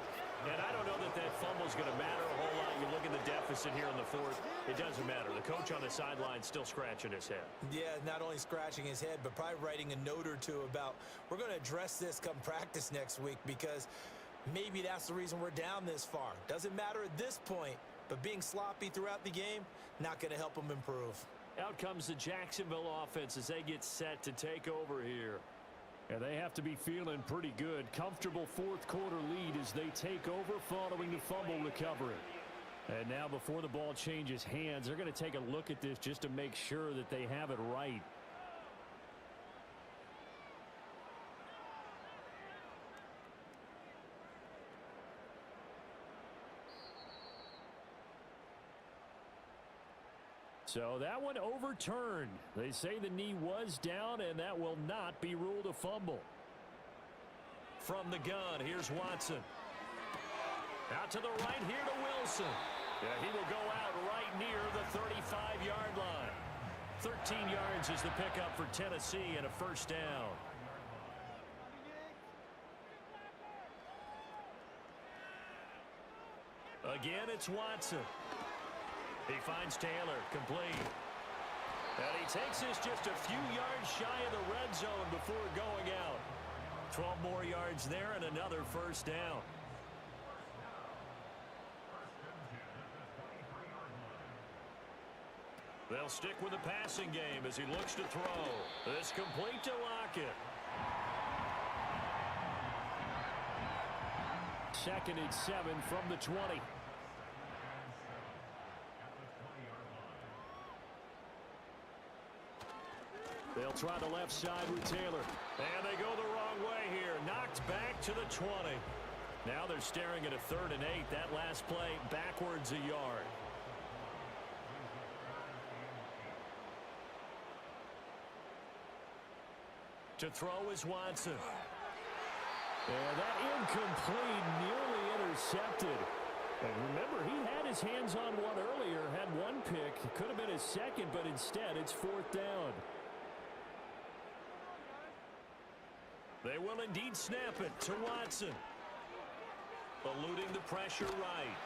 And I don't know that that fumble is going to matter a whole lot. You look at the deficit here in the fourth. It doesn't matter. The coach on the sideline still scratching his head. Yeah, not only scratching his head, but probably writing a note or two about, we're going to address this come practice next week, because maybe that's the reason we're down this far. Doesn't matter at this point, but being sloppy throughout the game, not going to help them improve. Out comes the Jacksonville offense as they get set to take over here. And they have to be feeling pretty good. Comfortable fourth quarter lead as they take over following the fumble recovery. And now before the ball changes hands, they're going to take a look at this just to make sure that they have it right. So that one overturned. They say the knee was down, and that will not be ruled a fumble. From the gun, here's Watson. Out to the right here to Wilson. Yeah, he will go out right near the 35-yard line. 13 yards is the pickup for Tennessee and a first down. Again, it's Watson. He finds Taylor, complete. And he takes this just a few yards shy of the red zone before going out. 12 more yards there and another first down. They'll stick with the passing game as he looks to throw. This complete to Lockett. Second and 7 from the 20. They'll try the left side with Taylor. And they go the wrong way here. Knocked back to the 20. Now they're staring at a 3rd and 8. That last play backwards a yard. To throw is Watson. And that incomplete, nearly intercepted. And remember, he had his hands on one earlier, had one pick. It could have been his second, but instead it's 4th down. They will indeed snap it to Watson. Eluding the pressure right.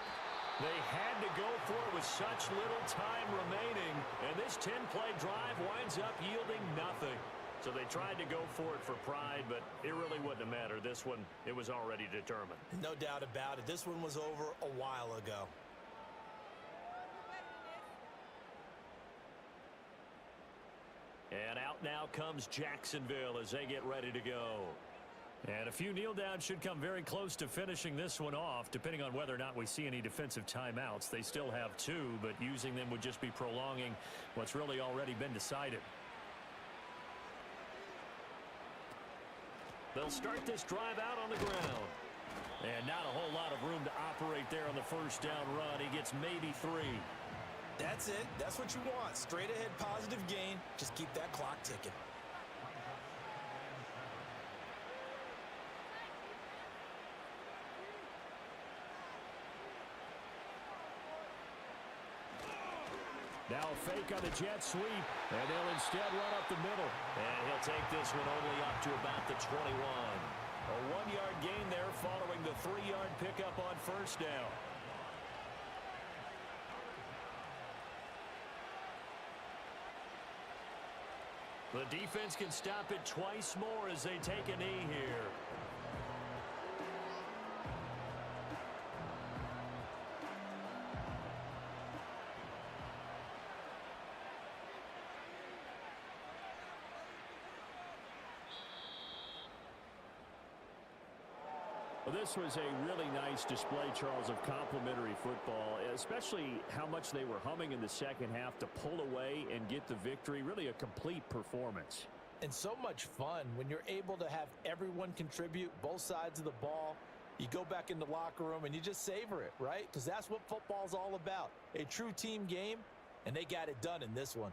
They had to go for it with such little time remaining. And this 10-play drive winds up yielding nothing. So they tried to go for it for pride, but it really wouldn't have mattered. This one, it was already determined. No doubt about it. This one was over a while ago. And out now comes Jacksonville as they get ready to go. And a few kneel downs should come very close to finishing this one off, depending on whether or not we see any defensive timeouts. They still have 2, but using them would just be prolonging what's really already been decided. They'll start this drive out on the ground. And not a whole lot of room to operate there on the first down run. He gets maybe 3. That's it. That's what you want. Straight ahead positive gain. Just keep that clock ticking. Now a fake on the jet sweep, and they'll instead run up the middle. And he'll take this one only up to about the 21. A 1-yard gain there following the 3-yard pickup on first down. The defense can stop it twice more as they take a knee here. Well, this was a really nice display, Charles, of complimentary football, especially how much they were humming in the second half to pull away and get the victory. Really a complete performance. And so much fun when you're able to have everyone contribute, both sides of the ball. You go back in the locker room and you just savor it, right? Because that's what football's all about. A true team game, and they got it done in this one.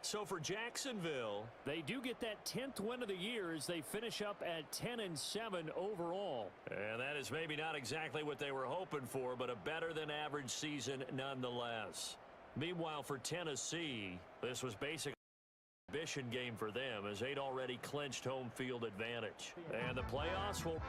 So for Jacksonville, they do get that 10th win of the year as they finish up at 10-7 overall. And that is maybe not exactly what they were hoping for, but a better than average season nonetheless. Meanwhile, for Tennessee, this was basically an exhibition game for them as they'd already clinched home field advantage. And the playoffs will...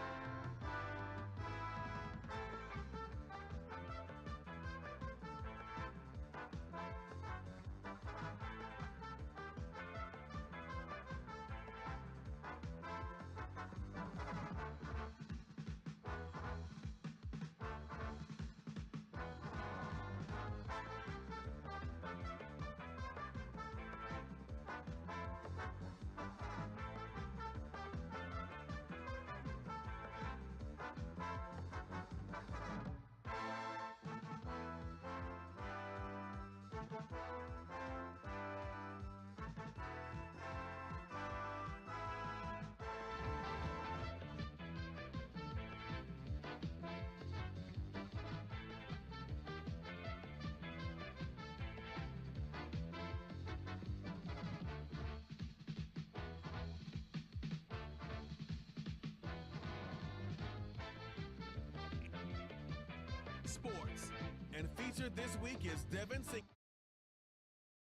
Sports. And featured this week is Devin Singh,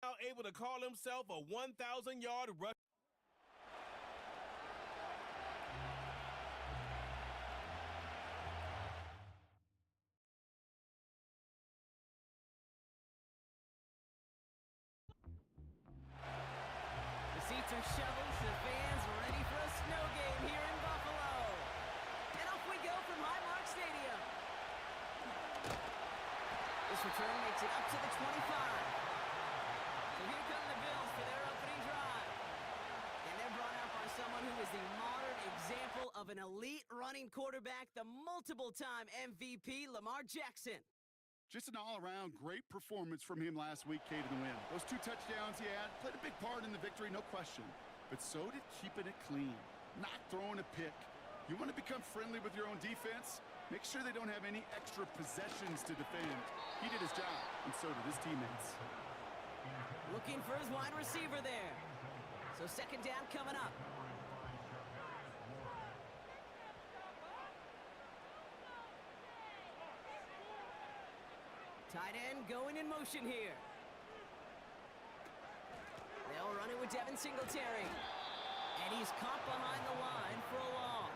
now able to call himself a 1,000-yard rush. The seats are shoveled, the fans ready for a snow game here in Buffalo. And off we go from Highmark Stadium. This return makes it up to the 25. So here come the Bills for their opening drive. And they're brought out by someone who is the modern example of an elite running quarterback, the multiple-time MVP, Lamar Jackson. Just an all-around great performance from him last week, Kate, in the win. Those 2 touchdowns he had played a big part in the victory, no question. But so did keeping it clean, not throwing a pick. You want to become friendly with your own defense? Make sure they don't have any extra possessions to defend. He did his job, and so did his teammates. Looking for his wide receiver there. So second down coming up. Tight end going in motion here. They'll run it with Devin Singletary. And he's caught behind the line for a loss.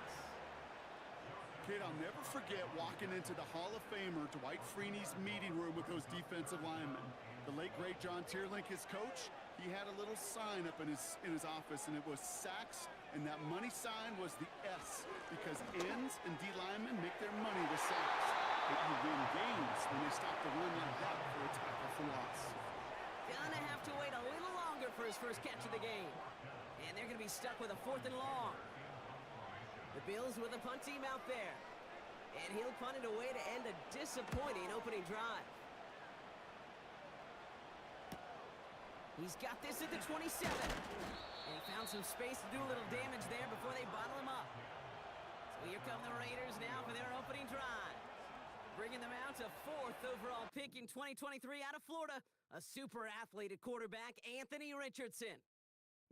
Kid, I'll never forget walking into the Hall of Famer Dwight Freeney's meeting room with those defensive linemen. The late, great John Tierlink, his coach, he had a little sign up in his office, and it was sacks, and that money sign was the S, because ends and D linemen make their money with sacks. But you win games when they stop the run like that for a tackle for loss. Gonna have to wait a little longer for his first catch of the game. And they're gonna be stuck with a 4th and long. The Bills with a punt team out there. And he'll punt it away to end a disappointing opening drive. He's got this at the 27. And he found some space to do a little damage there before they bottle him up. So here come the Raiders now for their opening drive. Bringing them out to 4th overall pick in 2023 out of Florida, a super athlete at quarterback, Anthony Richardson.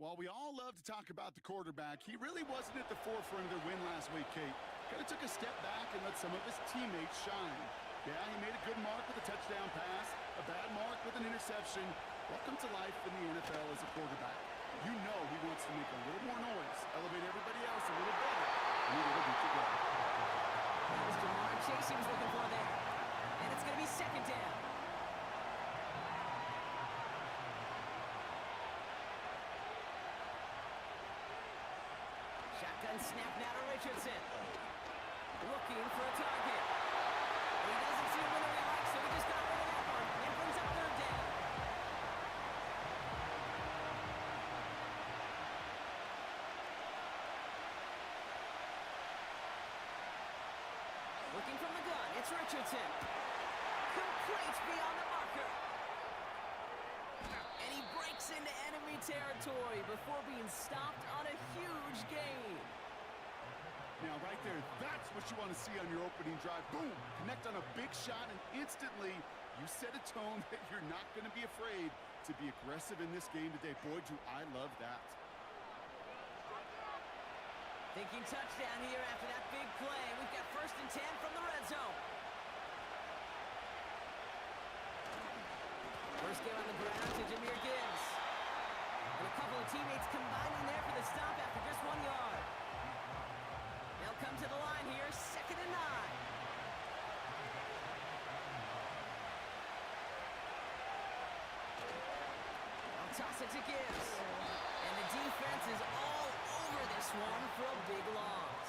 While we all love to talk about the quarterback, he really wasn't at the forefront of their win last week, Kate. Kind of took a step back and let some of his teammates shine. Yeah, he made a good mark with a touchdown pass, a bad mark with an interception. Welcome to life in the NFL as a quarterback. You know he wants to make a little more noise, elevate everybody else a little better, and he will beat the goal. That was Jamar Chase he was looking for there. And it's going to be second down. Shotgun snap now to Richardson. Looking for a target. He doesn't see a winner he likes, so he just got rid of that one. And brings up 3rd down. It's Richardson. Complete beyond the marker. And he breaks into enemy territory before being stopped on a huge gain. Now, right there, that's what you want to see on your opening drive. Boom! Connect on a big shot, and instantly you set a tone that you're not going to be afraid to be aggressive in this game today. Boy, do I love that. Thinking touchdown here after that big play. We've got 1st and 10 from the red zone. First game on the ground to Jahmyr Gibbs. And a couple of teammates combining there for the stop after just 1 yard. They'll come to the line here, 2nd and 9. They'll toss it to Gibbs. And the defense is all over this one for a big loss.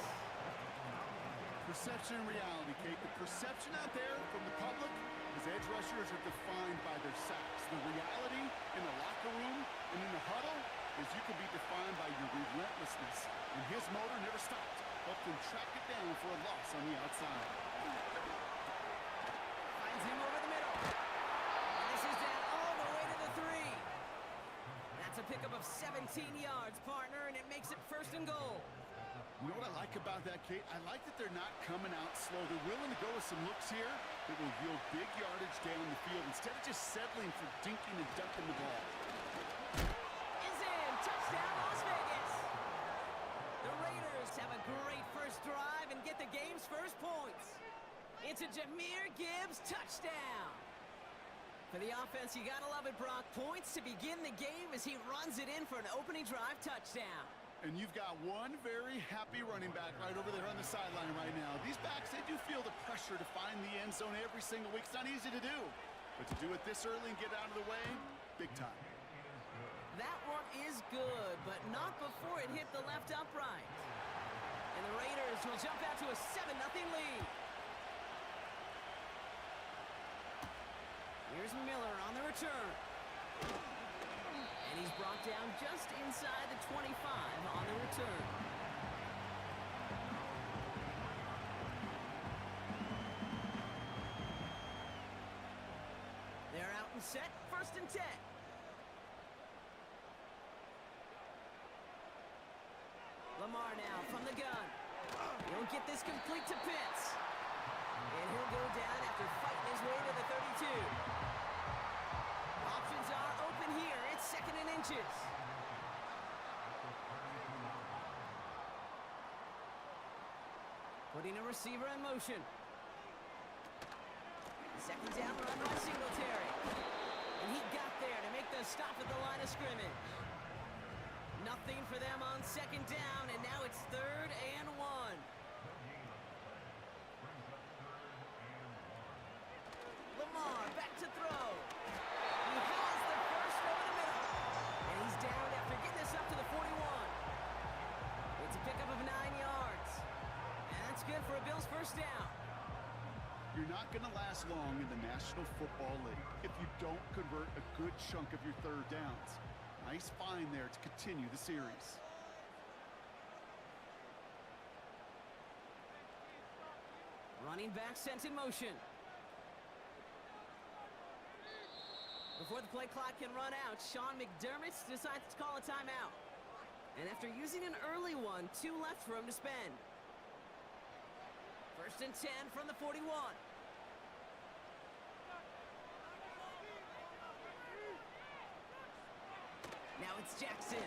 Perception and reality, Kate. The perception out there from the public is edge rushers are defined by their sacks. The reality in the locker room and in the huddle is you can be defined by your relentlessness. And his motor never stopped. Helped him track it down for a loss on the outside. Finds him over the middle. And this is down all the way to the 3. That's a pickup of 17 yards, partner, and it makes it 1st and goal. You know what I like about that, Kate? I like that they're not coming out slow. They're willing to go with some looks here that will yield big yardage down the field instead of just settling for dinking and dunking the ball. Is in. Touchdown, Las Vegas. The Raiders have a great first drive and get the game's first points. It's a Jahmyr Gibbs touchdown. For the offense, you gotta love it, Brock. Points to begin the game as he runs it in for an opening drive touchdown. And you've got one very happy running back right over there on the sideline right now. These backs, they do feel the pressure to find the end zone every single week. It's not easy to do. But to do it this early and get out of the way, big time. That one is good, but not before it hit the left upright. And the Raiders will jump out to a 7-0 lead. Here's Miller on the return. And he's brought down just inside the 25 on the return. They're out and set, 1st and 10. Lamar now from the gun. He'll get this complete to Pitts. And he'll go down after fighting his way to the 32. Options are open here. It's 2nd and inches. Putting a receiver in motion. Second down run by Singletary. And he got there to make the stop at the line of scrimmage. Nothing for them on 2nd down, and now it's 3rd and 1. Lamar back to throw. He has the first over the middle. And he's down after getting this up to the 41. It's a pickup of 9 yards. And that's good for a Bills first down. You're not going to last long in the National Football League if you don't convert a good chunk of your 3rd downs. Nice find there to continue the series. Running back sent in motion. Before the play clock can run out, Sean McDermott decides to call a timeout. And after using an early one, 2 left for him to spend. 1st and 10 from the 41. Now it's Jackson.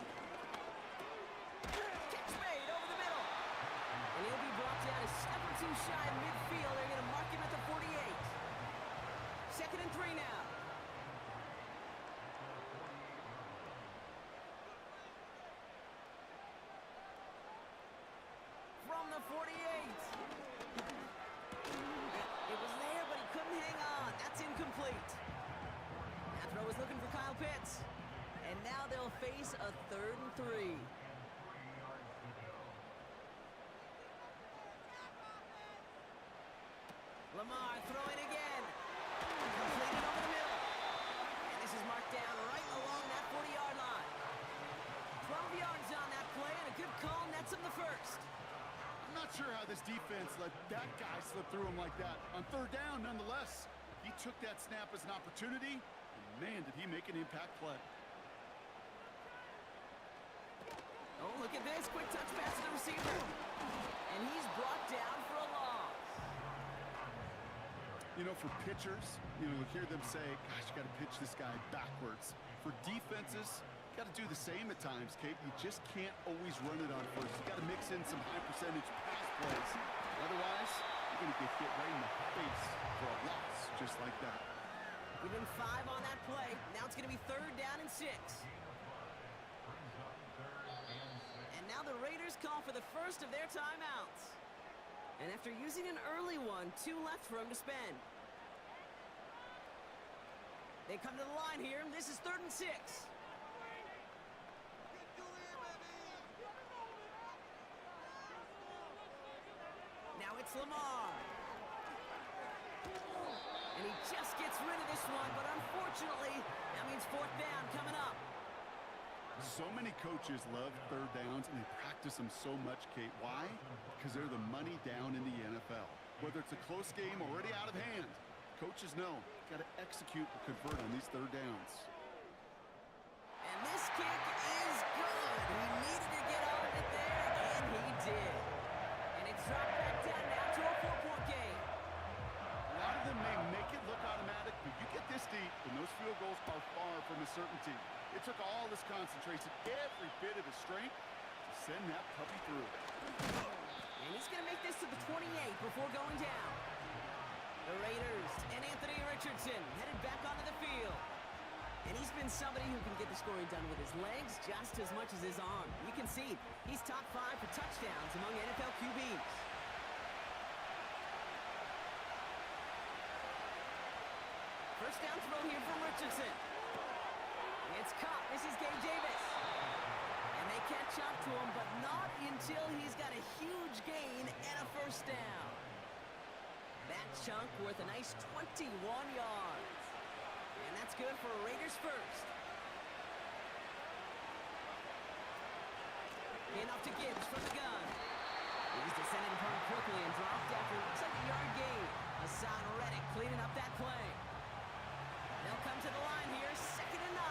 Catch made over the middle. And he'll be brought down a step or 2 shy of midfield. They're going to mark him at the 48. 2nd and 3 now. From the 48. It was there, but he couldn't hang on. That's incomplete. That throw was looking for Kyle Pitts. And now they'll face a 3rd and 3. Lamar throwing again. Completed over the middle. And this is marked down right along that 40-yard line. 12 yards on that play, and a good call nets him the first. I'm not sure how this defense let that guy slip through him like that. On third down, nonetheless, he took that snap as an opportunity, and man, did he make an impact play. Oh, look at this. Quick touch pass to the receiver. And he's brought down for a loss. You know, for pitchers, you hear them say, gosh, you got to pitch this guy backwards. For defenses, you got to do the same at times, Kate. You just can't always run it on first. You got to mix in some high percentage pass plays. Otherwise, you're going to get hit right in the face for a loss just like that. Give him 5 on that play. Now it's going to be 3rd down and 6. And now the Raiders call for the first of their timeouts. And after using an early one, 2 left for him to spend. They come to the line here. This is 3rd and 6. Now it's Lamar. And he just gets rid of this one, but unfortunately, that means 4th down coming up. So many coaches love third downs, and they practice them so much, Kate. Why? Because they're the money down in the NFL. Whether it's a close game already out of hand, coaches know got to execute and convert on these third downs. And this kick is good. He needed to get on it there, and he did. And it's dropped back down now to a 4-point game. A lot of them may make it look automatic, but you get this deep, and those field goals are far from a certainty. It took all this concentration, every bit of his strength, to send that puppy through. And he's going to make this to the 28 before going down. The Raiders and Anthony Richardson headed back onto the field. And he's been somebody who can get the scoring done with his legs just as much as his arm. You can see he's top 5 for touchdowns among NFL QBs. First down throw here from Richardson. It's caught. This is Gabe Davis. And they catch up to him, but not until he's got a huge gain and a first down. That chunk worth a nice 21 yards. And that's good for a Raiders first. Enough to Gibbs from the gun. He's descended upon him quickly and dropped after it looks like a yard gain. Hassan Reddick cleaning up that play. They'll come to the line here, 2nd and 9.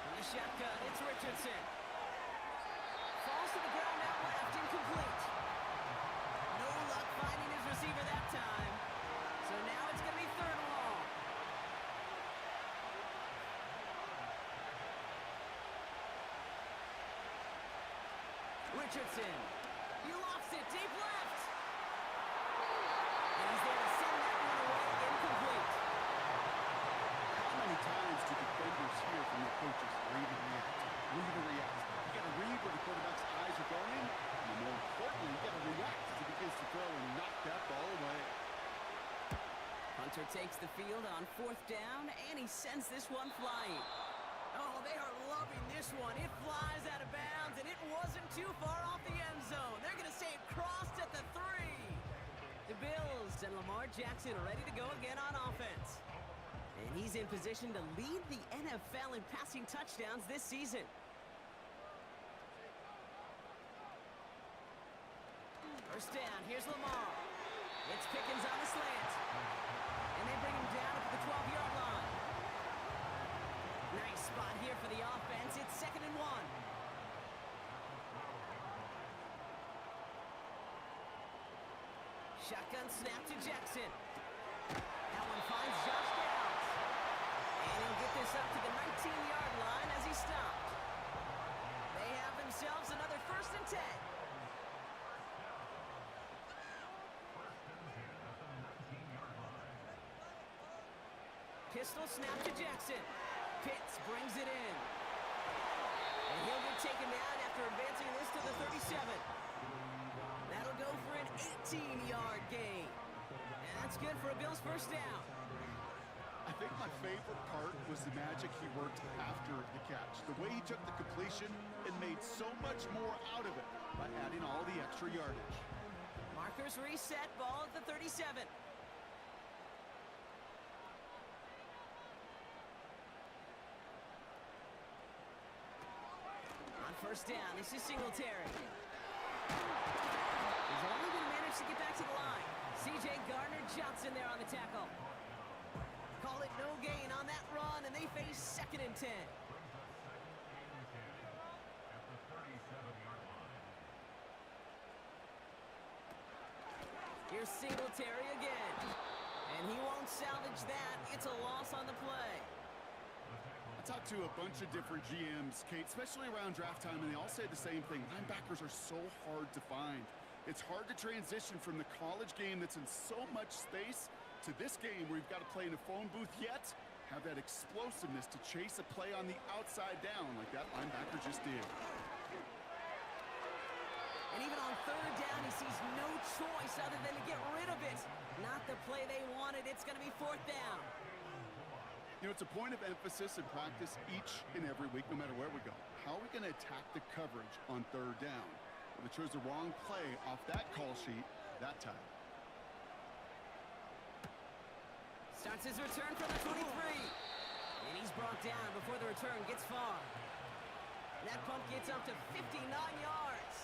From the shotgun, it's Richardson. Falls to the ground out left, incomplete. No luck finding his receiver that time. So now it's going to be 3rd and long. Richardson. He lofts it deep left. And he's there to send that one away, incomplete. How many times do defenders hear from their coaches, read and react, read and react? You got to read where the quarterback's eyes are going, and more importantly, you got to react as he begins to throw and knock that ball away. Hunter takes the field on 4th down, and he sends this one flying. Oh, they are loving this one. It flies out of bounds, and it wasn't too far off the end zone. They're going to say it crossed at the 3. The Bills and Lamar Jackson are ready to go again on offense. And he's in position to lead the NFL in passing touchdowns this season. First down, here's Lamar. It's Pickens on the slant. And they bring him down at the 12-yard line. Nice spot here for the offense. It's 2nd and 1. Shotgun snap to Jackson. That one finds Josh Downs. And he'll get this up to the 19-yard line as he stopped. They have themselves another 1st and 10. Pistol snap to Jackson. Pitts brings it in. And he'll get taken down after advancing this to the 37. That'll go for an 18-yard gain. And that's good for a Bills first down. I think my favorite part was the magic he worked after the catch. The way he took the completion and made so much more out of it by adding all the extra yardage. Markers reset, ball at the 37. first down. This is Singletary. He's only going to manage to get back to the line. C.J. Gardner-Johnson there on the tackle. Call it no gain on that run, and they face 2nd and 10. Here's Singletary again. And he won't salvage that. It's a loss on the play. I talked to a bunch of different GMs, Kate, especially around draft time, and they all say the same thing. Linebackers are so hard to find. It's hard to transition from the college game that's in so much space to this game where you've got to play in a phone booth, yet have that explosiveness to chase a play on the outside down like that linebacker just did. And even on 3rd down, he sees no choice other than to get rid of it. Not the play they wanted. It's going to be 4th down. You know, it's a point of emphasis in practice each and every week, no matter where we go. How are we going to attack the coverage on 3rd down? Well, they chose the wrong play off that call sheet that time. Starts his return from the 23. And he's brought down before the return gets far. And that pump gets up to 59 yards.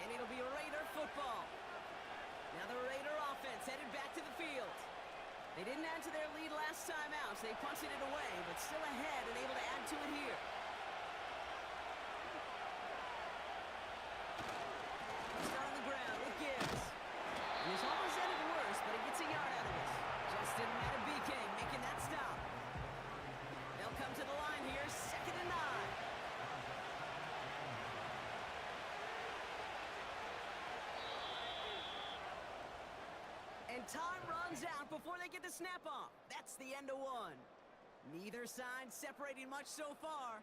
And it'll be Raider football. Now the Raider offense headed back to the field. They didn't add to their lead last time out, so they punted it away, but still ahead and able to add to it here. Start on the ground with Gibbs. And he's almost ended worse, but he gets a yard out of it. Justin Matabike making that stop. They'll come to the line here, 2nd and 9. And time runs out before they get the snap off. That's the end of 1. Neither side separating much so far.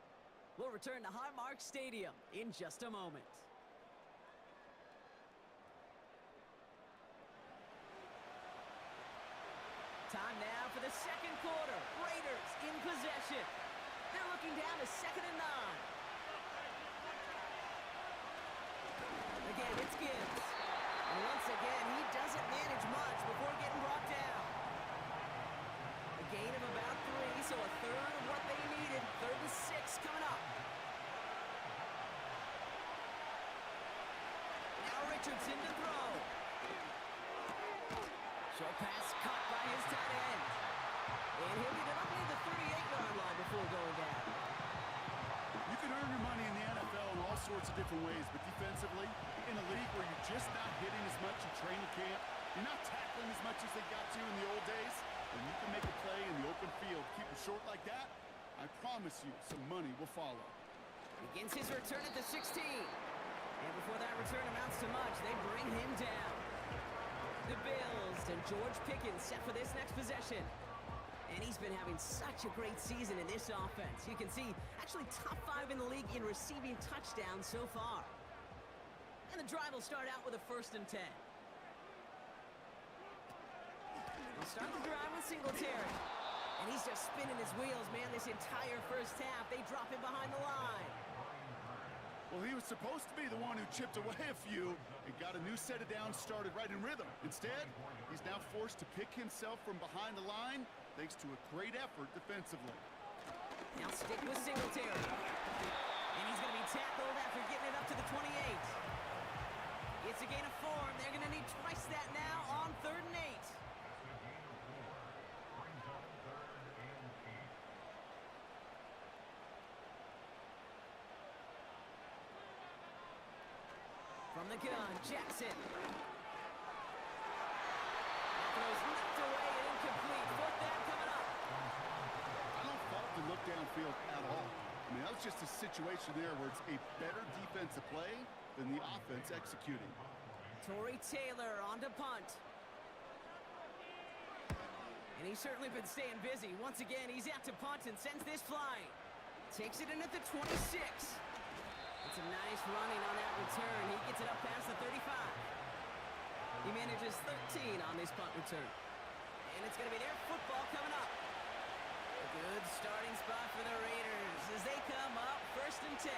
We'll return to Highmark Stadium in just a moment. Time now for the 2nd quarter. Raiders in possession. They're looking down to 2nd and 9. Again, it's Gibbs. And once again, he doesn't manage much before getting brought down. A gain of about 3, so a third of what they needed. 3rd and 6 coming up. Now Richardson to throw. Short pass caught by his tight end. And he'll get it up near the 38-yard line before going down. You can earn your money in the NFL in all sorts of different ways, but defensively, in a league where you're just not hitting as much in training camp, you're not tackling as much as they got to in the old days, and you can make a play in the open field, keep it short like that, I promise you some money will follow. Begins his return at the 16. And before that return amounts to much, they bring him down. The Bills and George Pickens set for this next possession. And he's been having such a great season in this offense. You can see, actually top 5 in the league in receiving touchdowns so far. And the drive will start out with a 1st and 10. We'll start the drive with Singletary. And he's just spinning his wheels, man, this entire first half. They drop him behind the line. Well, he was supposed to be the one who chipped away a few and got a new set of downs started right in rhythm. Instead, he's now forced to pick himself from behind the line thanks to a great effort defensively. Now stick with Singletary. And he's going to be tackled after getting it up to the 28. It's a gain of 4. They're going to need twice that now on 3rd and 8. From the gun, Jackson. Throws knocked away and incomplete. 4th down coming up. I don't fault the look downfield at all. I mean, that was just a situation there where it's a better defensive play than the offense executing. Torrey Taylor on to punt. And he's certainly been staying busy. Once again, he's out to punt and sends this flying. Takes it in at the 26. It's a nice running on that return. He gets it up past the 35. He manages 13 on this punt return. And it's going to be their football coming up. A good starting spot for the Raiders as they come up 1st and 10.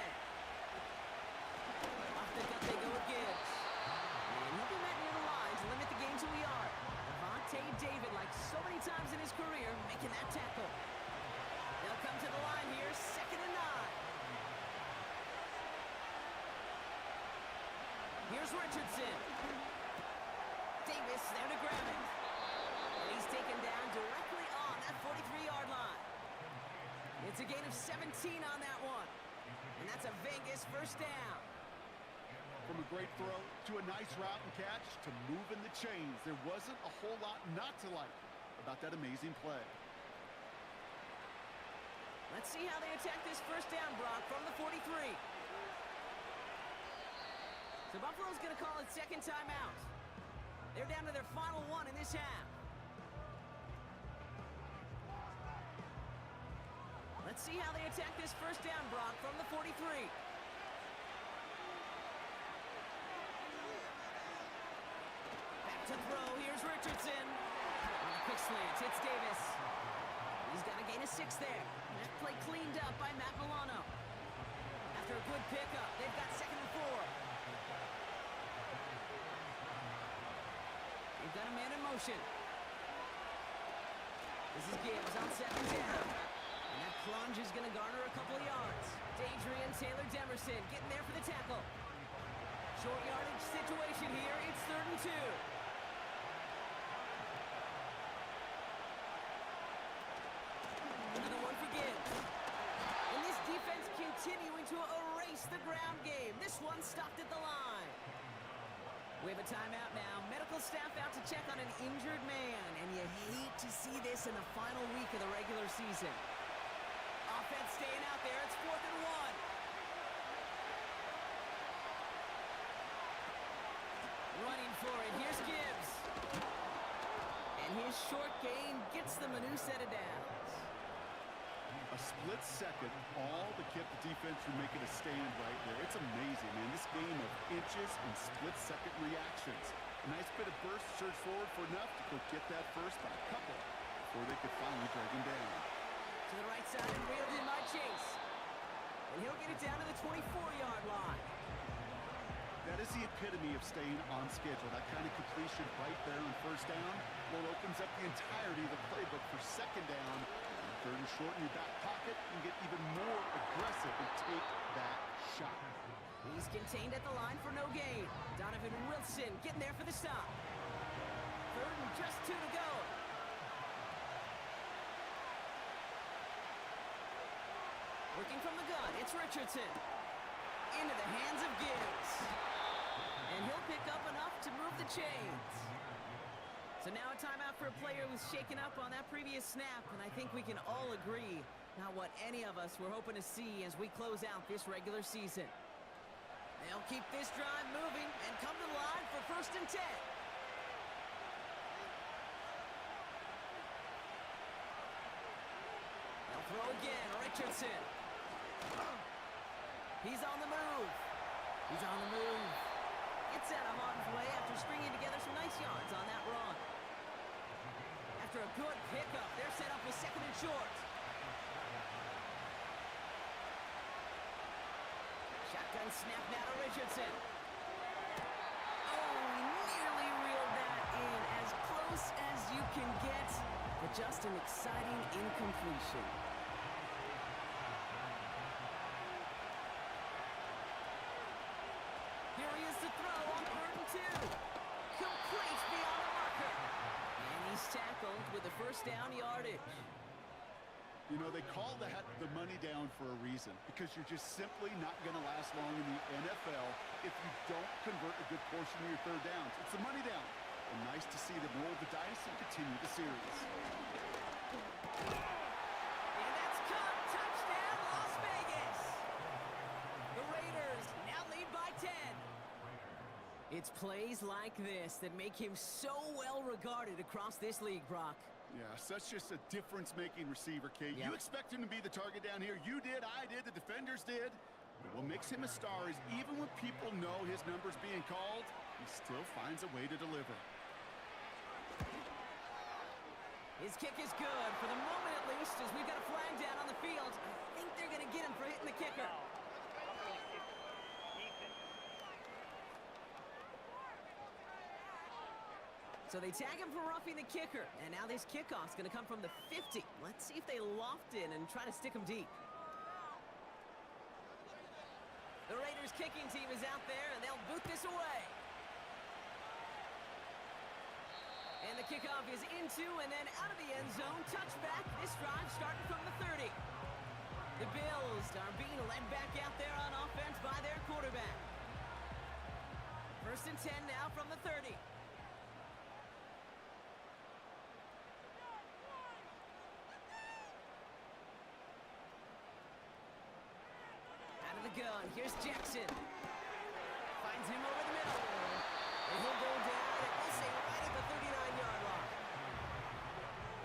Off the cut they go with Gibbs. And he'll be met near the line to limit the game to a yard. Devontae David, like so many times in his career, making that tackle. They'll come to the line here, 2nd and 9. Here's Richardson. Davis there to grab it. And he's taken down directly on that 43-yard line. It's a gain of 17 on that one. And that's a Vegas first down. From a great throw to a nice route and catch to moving the chains, there wasn't a whole lot not to like about that amazing play. Let's see how they attack this first down, Brock, from the 43. So Buffalo's going to call it second timeout. They're down to their final one in this half. Let's see how they attack this first down, Brock, from the 43. Back to throw. Here's Richardson. On a quick slant, it's Davis. He's got a gain of 6 there. And that play cleaned up by Matt Milano. After a good pickup, they've got 2nd and 4. They've got a man in motion. This is Gibbs on 2nd down. And that plunge is going to garner a couple of yards. Adrian Taylor Demerson getting there for the tackle. Short yardage situation here. It's 3rd and 2. Another one for Gibbs. And this defense continuing to erase the ground game. This one stopped at the line. We have a timeout now. Medical staff out to check on an injured man. And you hate to see this in the final week of the regular season. Offense staying out there. It's 4th and 1. Running for it. Here's Gibbs. And his short gain gets them a new set of downs. A split second, all that kept the defense from making a stand right there. It's amazing, man. This game of inches and split-second reactions. A nice bit of burst, surge forward for enough to go get that first by a couple before they could finally drag him down. To the right side and reeled in by Chase. And he'll get it down to the 24-yard line. That is the epitome of staying on schedule. That kind of completion right there on first down, well, opens up the entirety of the playbook for second down. 3rd and short in your back pocket and get even more aggressive and take that shot. He's contained at the line for no gain. Donovan Wilson getting there for the stop. 3rd and just 2 to go. Working from the gun, it's Richardson. Into the hands of Gibbs. And he'll pick up enough to move the chains. So now a timeout for a player who's shaken up on that previous snap, and I think we can all agree not what any of us were hoping to see as we close out this regular season. They'll keep this drive moving and come to the line for 1st and 10. They'll throw again, Richardson. He's on the move. He's on the move. Gets out of harm's way after stringing together some nice yards on that run. After a good pickup, they're set up with 2nd and short. Shotgun snap now to Richardson. Oh, he nearly reeled that in, as close as you can get, but just an exciting incompletion. Here he is to throw on 3rd and 2. Complete beyond the marker. And he's tackled with the first down yardage. You know, they call that the money down for a reason, because you're just simply not going to last long in the NFL if you don't convert a good portion of your 3rd downs. It's the money down. And nice to see them roll the dice and continue the series. And that's caught. Touchdown, Las Vegas. The Raiders now lead by 10. It's plays like this that make him so well regarded across this league, Brock. Yeah, such just a difference-making receiver, Kate. Yep. You expect him to be the target down here. You did, I did, the defenders did. But what makes him a star is even when people know his number's being called, he still finds a way to deliver. His kick is good, for the moment at least, as we've got a flag down on the field. I think they're going to get him for hitting the kicker. So they tag him for roughing the kicker, and now this kickoff's going to come from the 50. Let's see if they loft in and try to stick him deep. The Raiders kicking team is out there, and they'll boot this away. And the kickoff is into and then out of the end zone. Touchback. This drive starting from the 30. The Bills are being led back out there on offense by their quarterback. 1st and 10 now from the 30. Out of the gun. Here's Jackson. Finds him over the middle. And he'll go down and we'll say right at the 39-yard line.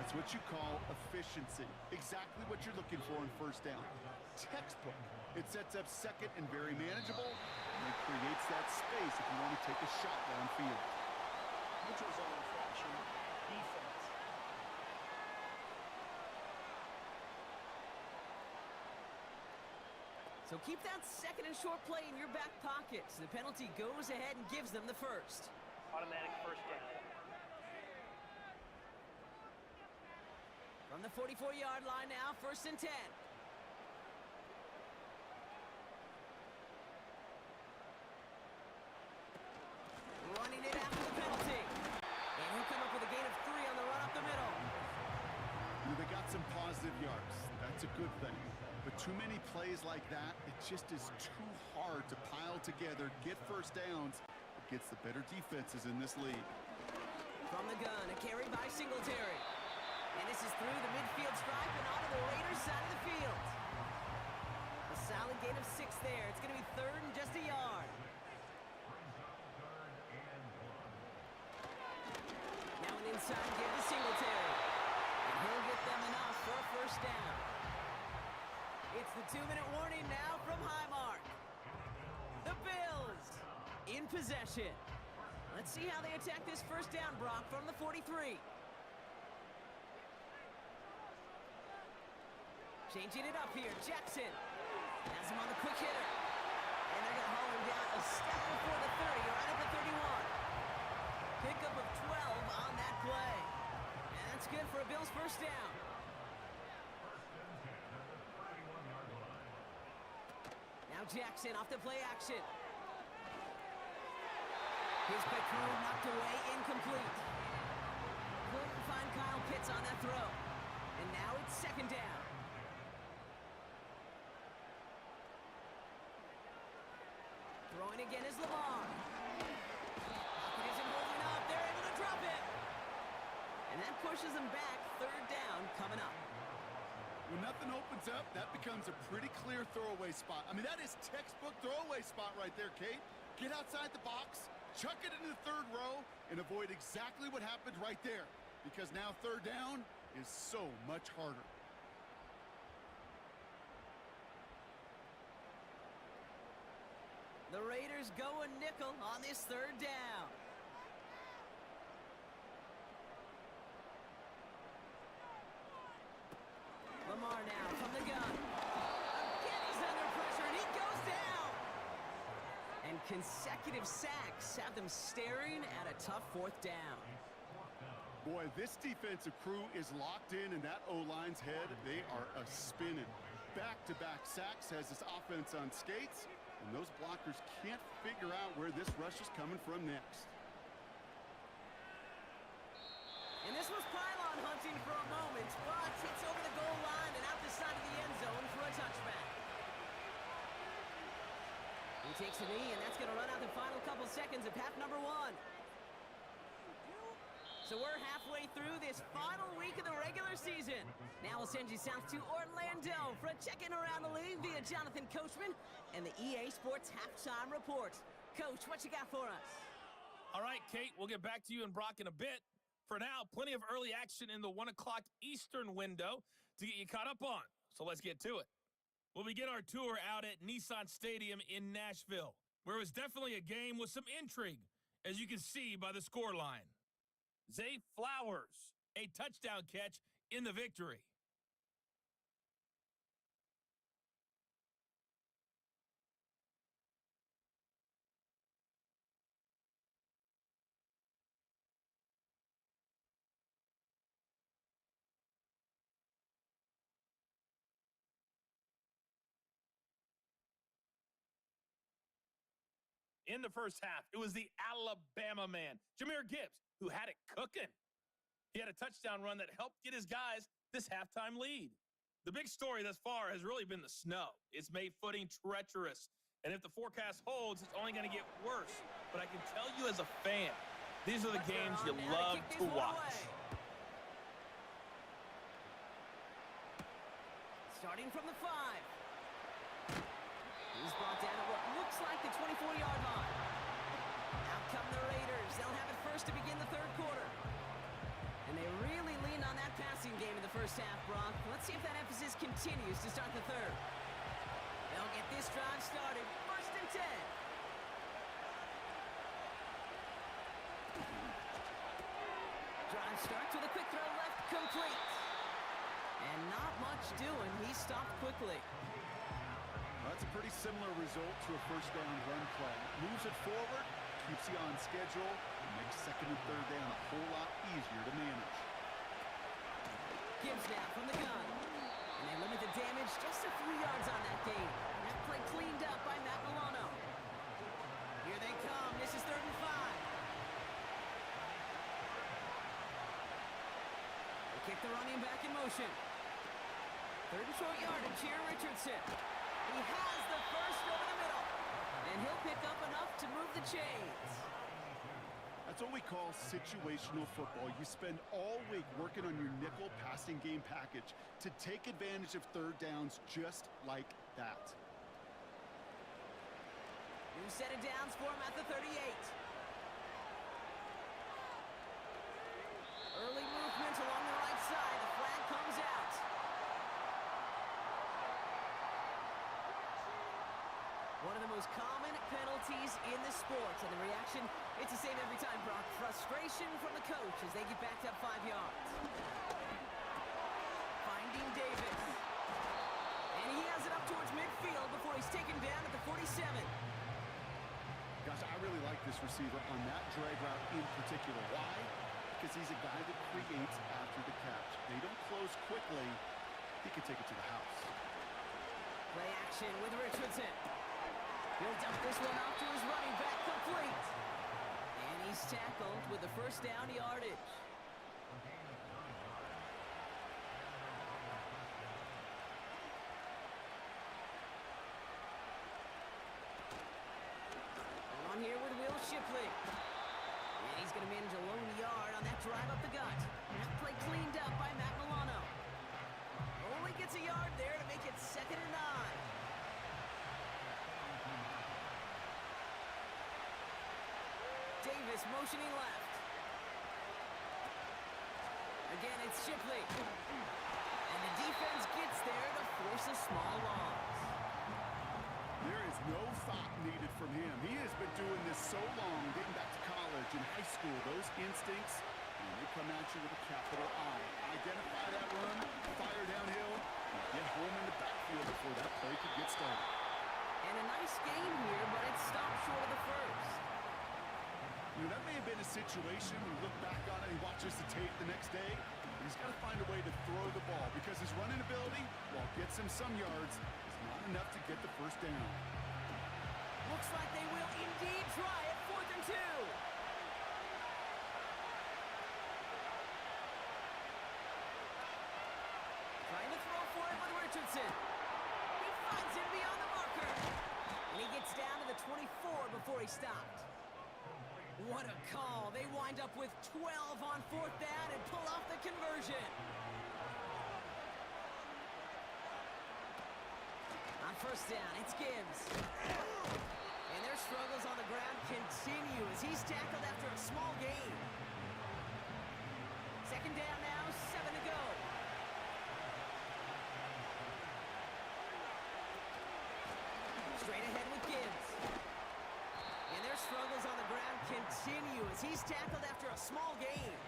That's what you call efficiency. Exactly what you're looking for in first down. Textbook. It sets up second and very manageable, and it creates that space if you want to take a shot downfield. Neutral zone infraction, defense. So keep that second and short play in your back pocket. So the penalty goes ahead and gives them the first. Automatic first down. From the 44-yard line now, 1st and 10. Running it after the penalty. And he'll come up with a gain of 3 on the run up the middle. They got some positive yards. That's a good thing. But too many plays like that, it just is too hard to pile together, get first downs against the better defenses in this league. From the gun, a carry by Singletary. And this is through the midfield stripe and onto the Raiders side of the field. A solid gain of 6 there. It's going to be 3rd and just a yard. Now an inside give to Singletary. And he'll get them enough for a first down. It's the 2-minute warning now from Highmark. The Bills in possession. Let's see how they attack this first down, Brock, from the 43. Changing it up here, Jackson has him on the quick hitter. And they're going to haul him down a step before the 30, right at the 31. Pickup of 12 on that play. And that's good for a Bills first down. Now Jackson off the play action. His quick throw knocked away, incomplete. Couldn't find Kyle Pitts on that throw. And now it's 2nd down. Throwing again is Lamar. Pocket isn't holding up. They're able to drop it. And that pushes them back. 3rd down coming up. When nothing opens up, that becomes a pretty clear throwaway spot. I mean, that is textbook throwaway spot right there, Kate. Get outside the box, chuck it into the 3rd row, and avoid exactly what happened right there. Because now 3rd down is so much harder. The Raiders go a nickel on this 3rd down. Lamar now from the gun. Again, he's under pressure, and he goes down. And consecutive sacks have them staring at a tough 4th down. Boy, this defensive crew is locked in that O-line's head. They are a-spinning. Back-to-back sacks has this offense on skates, and those blockers can't figure out where this rush is coming from next. And this was pylon hunting for a moment, but it's over the goal line and out the side of the end zone for a touchback. He takes a knee, and that's going to run out the final couple seconds of half number 1. So we're halfway through this final week of the regular season. Now we'll send you south to Orlando for a check-in around the league via Jonathan Coachman and the EA Sports Halftime Report. Coach, what you got for us? All right, Kate, we'll get back to you and Brock in a bit. For now, plenty of early action in the 1 o'clock Eastern window to get you caught up on. So let's get to it. We'll begin our tour out at Nissan Stadium in Nashville, where it was definitely a game with some intrigue, as you can see by the scoreline. Zay Flowers, a touchdown catch in the victory. In the first half, it was the Alabama man, Jahmyr Gibbs, who had it cooking. He had a touchdown run that helped get his guys this halftime lead. The big story thus far has really been the snow. It's made footing treacherous. And if the forecast holds, it's only going to get worse. But I can tell you as a fan, these are the games you love to watch. Starting from the 5. He's brought down at what looks like the 24-yard line. Out come the Raiders. They'll have it first to begin the third quarter. And they really leaned on that passing game in the first half, Brock. Let's see if that emphasis continues to start the third. They'll get this drive started. First and 10. Drive starts with a quick throw left, complete. And not much doing. He stopped quickly. That's a pretty similar result to a first down run play. Moves it forward, keeps you on schedule, and makes second and third down a whole lot easier to manage. Gibbs now from the gun. And they limit the damage just a few yards on that game. And that play cleaned up by Matt Milano. Here they come. This is 3rd and 5. They kick the running back in motion. 3rd and short yardage here, Richardson. He has the first over the middle. And he'll pick up enough to move the chains. That's what we call situational football. You spend all week working on your nickel passing game package to take advantage of third downs just like that. New set of downs for him at the 38. Early movement along the right side. The flag comes out. One of the most common penalties in the sport. And the reaction, it's the same every time, Brock. Frustration from the coach as they get backed up 5 yards. Finding Davis. And he has it up towards midfield before he's taken down at the 47. Gosh, I really like this receiver on that drag route in particular. Why? Because he's a guy that creates after the catch. They don't close quickly. He can take it to the house. Play action with Richardson. He'll dump this one off to his running back, complete. And he's tackled with the first down yardage. On here with Will Shipley. And he's going to manage a lone yard on that drive up the gut. And that play cleaned up by Matt Milano. Only gets a yard there to make it 2nd and 9. Davis motioning left. Again, it's Shipley. And the defense gets there to force a small loss. There is no thought needed from him. He has been doing this so long, getting back to college and high school. Those instincts, and they come at you with a capital I. Identify that run, fire downhill, and get home in the backfield before that play could get started. And a nice game here, but it stopped short of the first. You know, that may have been a situation when you look back on it and watch this tape the next day. And he's got to find a way to throw the ball because his running ability, while it gets him some yards, is not enough to get the first down. Looks like they will indeed try it. 4th and 2. Trying to throw for it with Richardson. He finds him beyond the marker. And he gets down to the 24 before he stopped. What a call. They wind up with 12 on 4th down and pull off the conversion. On 1st down, it's Gibbs. And their struggles on the ground continue as he's tackled after a small gain. 2nd down now, 7 to go. Straight ahead with Gibbs. And their struggles on the ground continue as he's tackled after a small gain.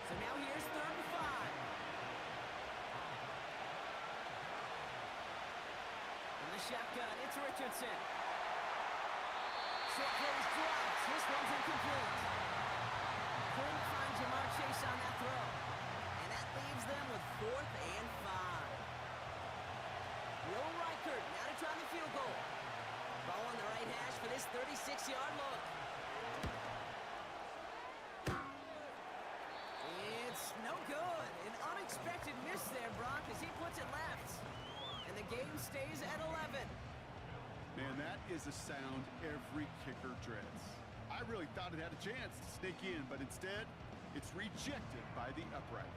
So now here's 3rd and 5. In the shotgun, it's Richardson. Short throws dropped. This one's incomplete. Couldn't find Jamar Chase on that throw. And that leaves them with 4th and 5. Will Reichert now to try the field goal. Ball in the right half. 6-yard look. It's no good. An unexpected miss there, Brock, as he puts it left. And the game stays at 11. Man, that is a sound every kicker dreads. I really thought it had a chance to sneak in, but instead, it's rejected by the upright.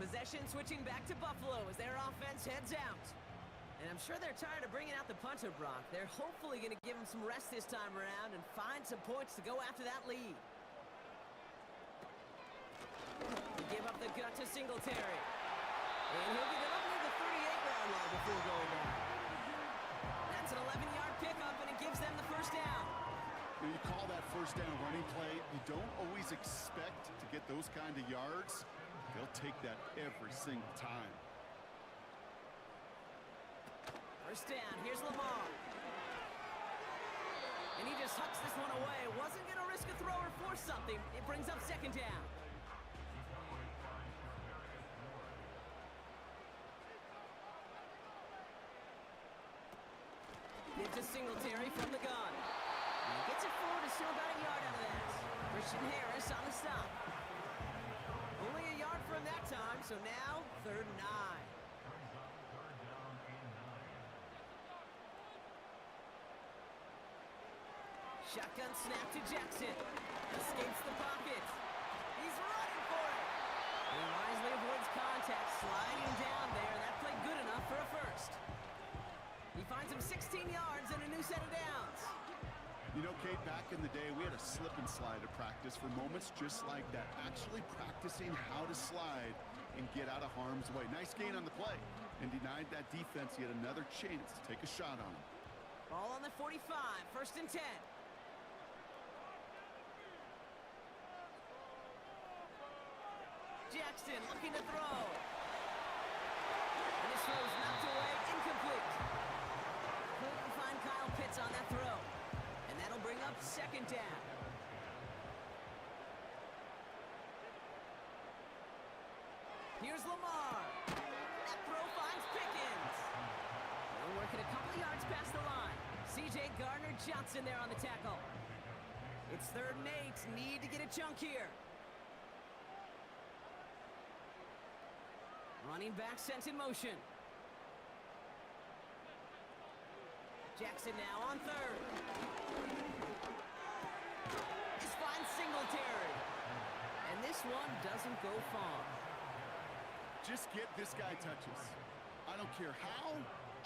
Possession switching back to Buffalo as their offense heads out. And I'm sure they're tired of bringing out the punter, Brock. They're hopefully going to give him some rest this time around and find some points to go after that lead. They give up the gut to Singletary. And he'll get it up near the 38-yard line before going down. That's an 11-yard pickup, and it gives them the first down. When you call that first down running play, you don't always expect to get those kind of yards. They'll take that every single time. First down, here's Lamar. And he just hucks this one away. Wasn't going to risk a throw or force something. It brings up second down. Give to Singletary from the gun. And he gets it forward to still about a yard out of that. Christian Harris on the stop. Only a yard from that time, so now 3rd and 9. Shotgun snap to Jackson. Escapes the pocket. He's running for it. He wisely avoids contact, sliding down there. That played good enough for a first. He finds him 16 yards and a new set of downs. You know, Kate, back in the day, we had a slip and slide to practice for moments just like that. Actually practicing how to slide and get out of harm's way. Nice gain on the play and denied that defense yet another chance to take a shot on him. Ball on the 45, 1st and 10. Jackson looking to throw. And this throw is knocked away, incomplete. Couldn't find Kyle Pitts on that throw. And that'll bring up second down. Here's Lamar. That throw finds Pickens. They're working a couple of yards past the line. C.J. Gardner-Johnson there on the tackle. It's 3rd and 8. Need to get a chunk here. Running back sent in motion. Jackson now on 3rd. This finds Singletary. And this one doesn't go far. Just get this guy touches. I don't care how,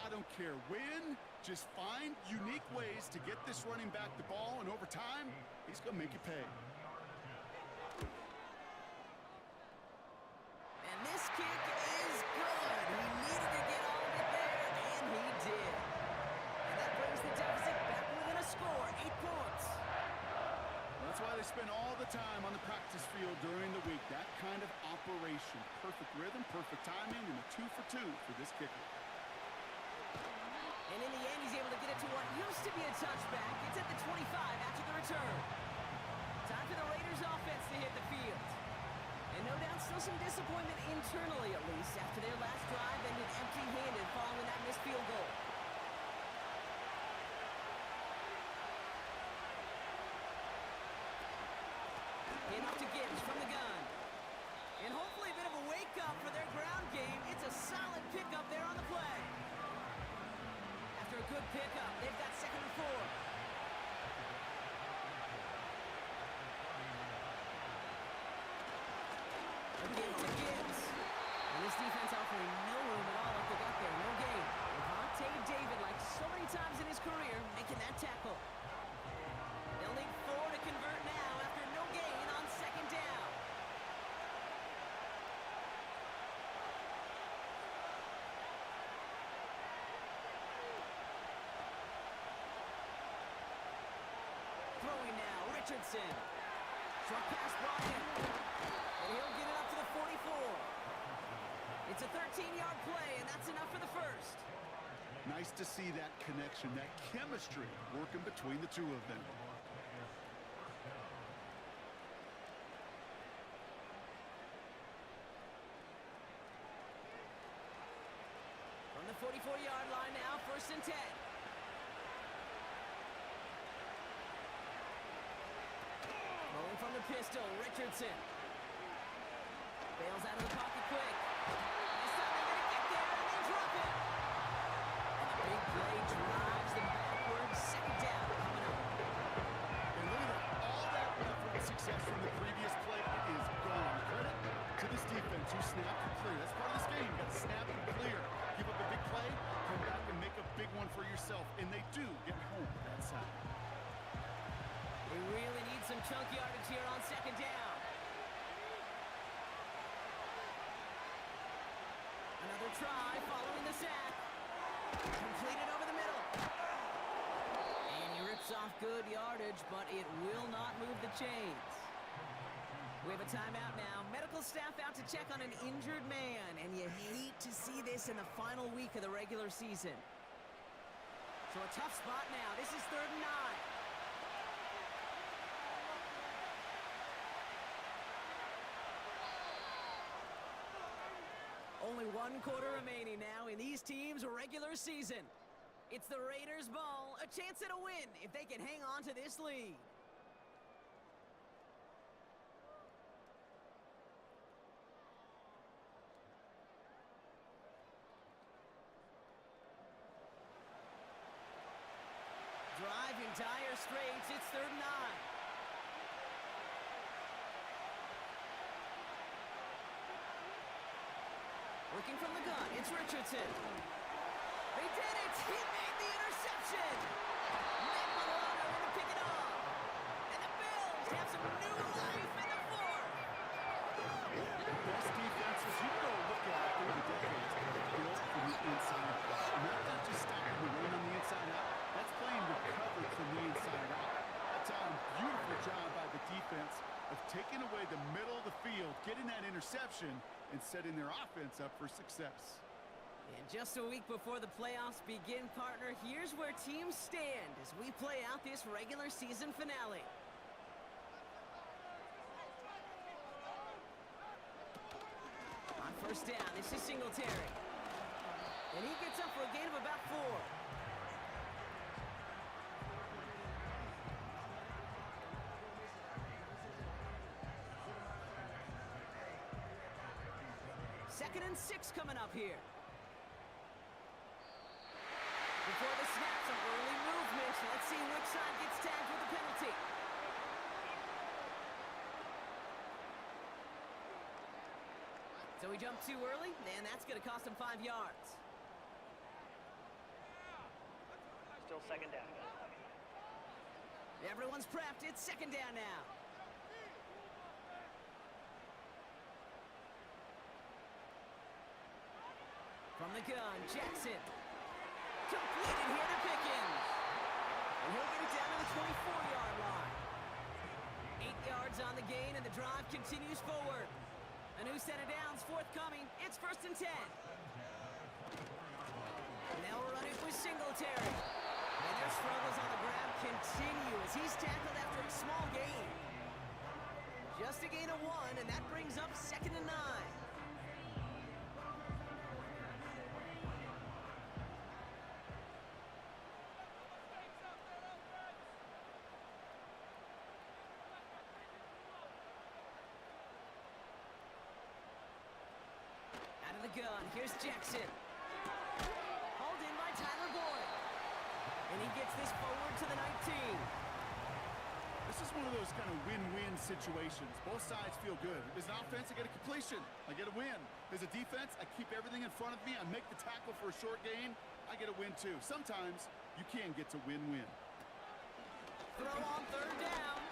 I don't care when. Just find unique ways to get this running back the ball, and over time, he's going to make you pay. And this kick is good. He needed to get all of it there, and he did. And that brings the deficit back within a score, 8 points. That's why they spend all the time on the practice field during the week. That kind of operation. Perfect rhythm, perfect timing, and a 2 for 2 for this kicker. And in the end, he's able to get it to what used to be a touchback. It's at the 25 after the return. Time for the Raiders offense to hit the field. And no doubt still some disappointment internally, at least, after their last drive ended empty-handed following that missed field goal. And up to Gibbs from the gun. And hopefully a bit of a wake-up for their ground game. It's a solid pickup there on the play. After a good pickup, they've got 2nd and 4. Again to Gibbs. And this defense offering no room at all up the gut there. No gain. Devontae David, like so many times in his career, making that tackle. They'll need 4 to convert now after no gain on 2nd down. Throwing now, Richardson. Short pass brought in. And he'll get it up to the 44. It's a 13-yard play, and that's enough for the first. Nice to see that connection, that chemistry working between the two of them. From the 44-yard line now, 1st and 10. the pistol. Richardson. Bails out of the pocket quick. This time they're going to get there and then drop it. And the big play drives them backwards. Second down coming up. And look at that. All that effort and success from the previous play is gone. Credit to this defense who snapped and clear. That's part of this game. You got to snap and clear. Give up a big play, come back and make a big one for yourself. And they do get home that side. They really need some chunk yardage here on second down. Another try following the sack. Completed over the middle. And he rips off good yardage, but it will not move the chains. We have a timeout now. Medical staff out to check on an injured man, and you hate to see this in the final week of the regular season. So a tough spot now. This is 3rd and 9. Only 1 quarter remaining now in these teams' regular season. It's the Raiders' ball, a chance at a win if they can hang on to this lead. Driving dire straits, it's 3rd and 9. Working from the gun, it's Richardson. They did it! He made the interception! Nick Malone going to pick it off. And the Bills have some new life in the fourth. Best defenses you go look at through the decades are built from the inside out. And that's not just stopping the run on the inside out. That's playing recovered from the inside out. That's a beautiful job by the defense of taking away the middle of the field, getting that interception, and setting their offense up for success. And just a week before the playoffs begin, partner, here's where teams stand as we play out this regular season finale. On first down, this is Singletary. And he gets up for a gain of about 4. Second and 6 coming up here. Before the snap, some early movement. Let's see which side gets tagged with a penalty. So he jumped too early, and that's going to cost him 5 yards. Still second down. Everyone's prepped. It's second down now. From the gun, Jackson. Completed here to Pickens. And he'll get it down to the 24-yard line. 8 yards on the gain, and the drive continues forward. A new set of downs forthcoming. It's 1st and 10. They'll run it with Singletary. And their struggles on the ground continue as he's tackled after a small gain. Just a gain of 1, and that brings up 2nd and 9. Gun. Here's Jackson. Hauled in by Tyler Boyd. And he gets this forward to the 19. This is one of those kind of win-win situations. Both sides feel good. As an offense, I get a completion. I get a win. As a defense, I keep everything in front of me. I make the tackle for a short gain. I get a win, too. Sometimes you can get to win-win. Throw on 3rd down.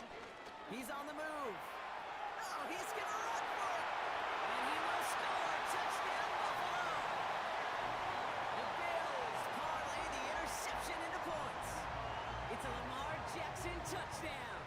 He's on the move. Oh, he's going to run for it. And he will score. Touchdown, Buffalo. The Bills parlay the interception into points. It's a Lamar Jackson touchdown.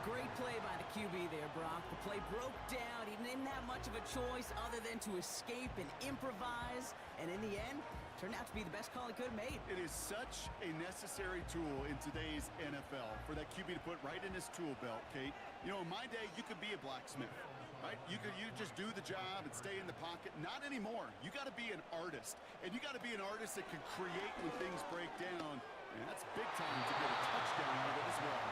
Great play by the QB there, Brock. The play broke down. He didn't have much of a choice other than to escape and improvise. And in the end, turned out to be the best call he could have made. It is such a necessary tool in today's NFL for that QB to put right in his tool belt, Kate. You know, in my day, you could be a blacksmith, right? You just do the job and stay in the pocket. Not anymore. You got to be an artist. And you got to be an artist that can create when things break down. And that's big time to get a touchdown out of it as well.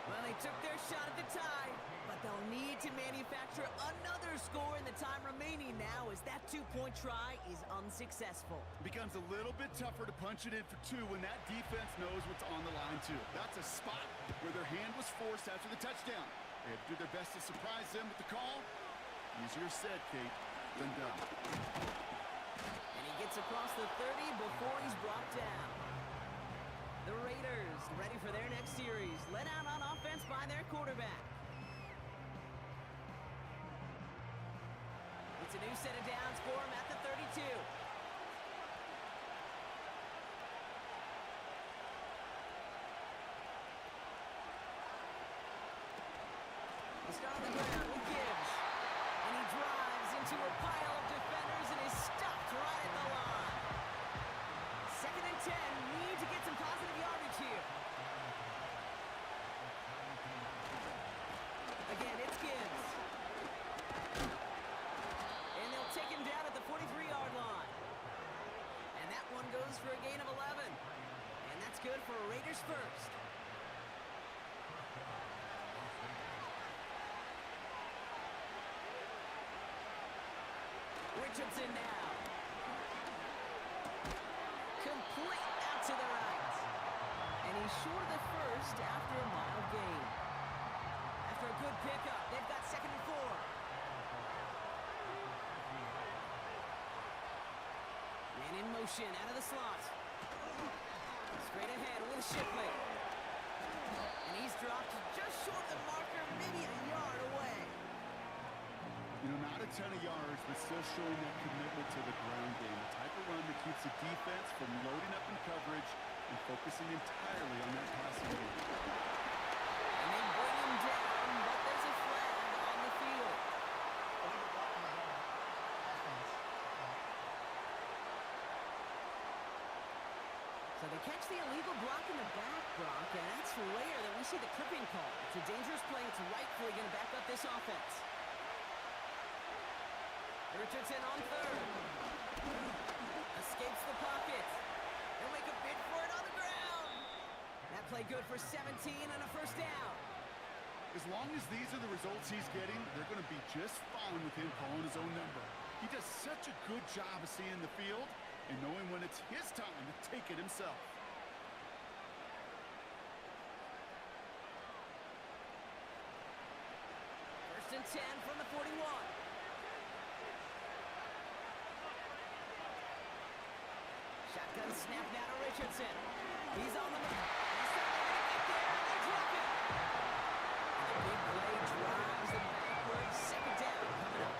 Well, they took their shot at the tie, but they'll need to manufacture another score in the time remaining now as that two-point try is unsuccessful. It becomes a little bit tougher to punch it in for two when that defense knows what's on the line, too. That's a spot where their hand was forced after the touchdown. They have to do their best to surprise them with the call. Easier said, Kate, than done. And he gets across the 30 before he's brought down. The Raiders ready for their next series. Led out on offense by their quarterback. It's a new set of downs for him at the 32. They start on the ground with Gibbs. And he drives into a pile of defenders and is stopped right at the line. 2nd and 10. Need to get some positive yardage here. Again, it's Gibbs. And they'll take him down at the 43-yard line. And that one goes for a gain of 11. And that's good for a Raiders first. Richardson now. Complete out to the right. And he's short of the first after a mild gain. After a good pickup, they've got 2nd and 4. Man in motion out of the slot. Straight ahead with Shipley. And he's dropped just short of the marker, maybe a yard away. You know, not a ton of yards, but still showing that commitment to the ground game. The type of run that keeps the defense from loading up in coverage and focusing entirely on that passing game. And they bring him down, but there's a flag on the field. So they catch the illegal block in the back, Brock, and that's rare that we see the clipping call. It's a dangerous play. It's rightfully going to back up this offense. Richardson on 3rd. Escapes the pocket. They'll make a bid for it on the ground. That play good for 17 and a first down. As long as these are the results he's getting, they're going to be just fine with him calling his own number. He does such a good job of seeing the field and knowing when it's his time to take it himself. First and 10 from the 41. Shotgun snap now to Richardson. He's on the move. He's trying to get there, and they drop it. And the big play drives them backwards. 2nd down coming up.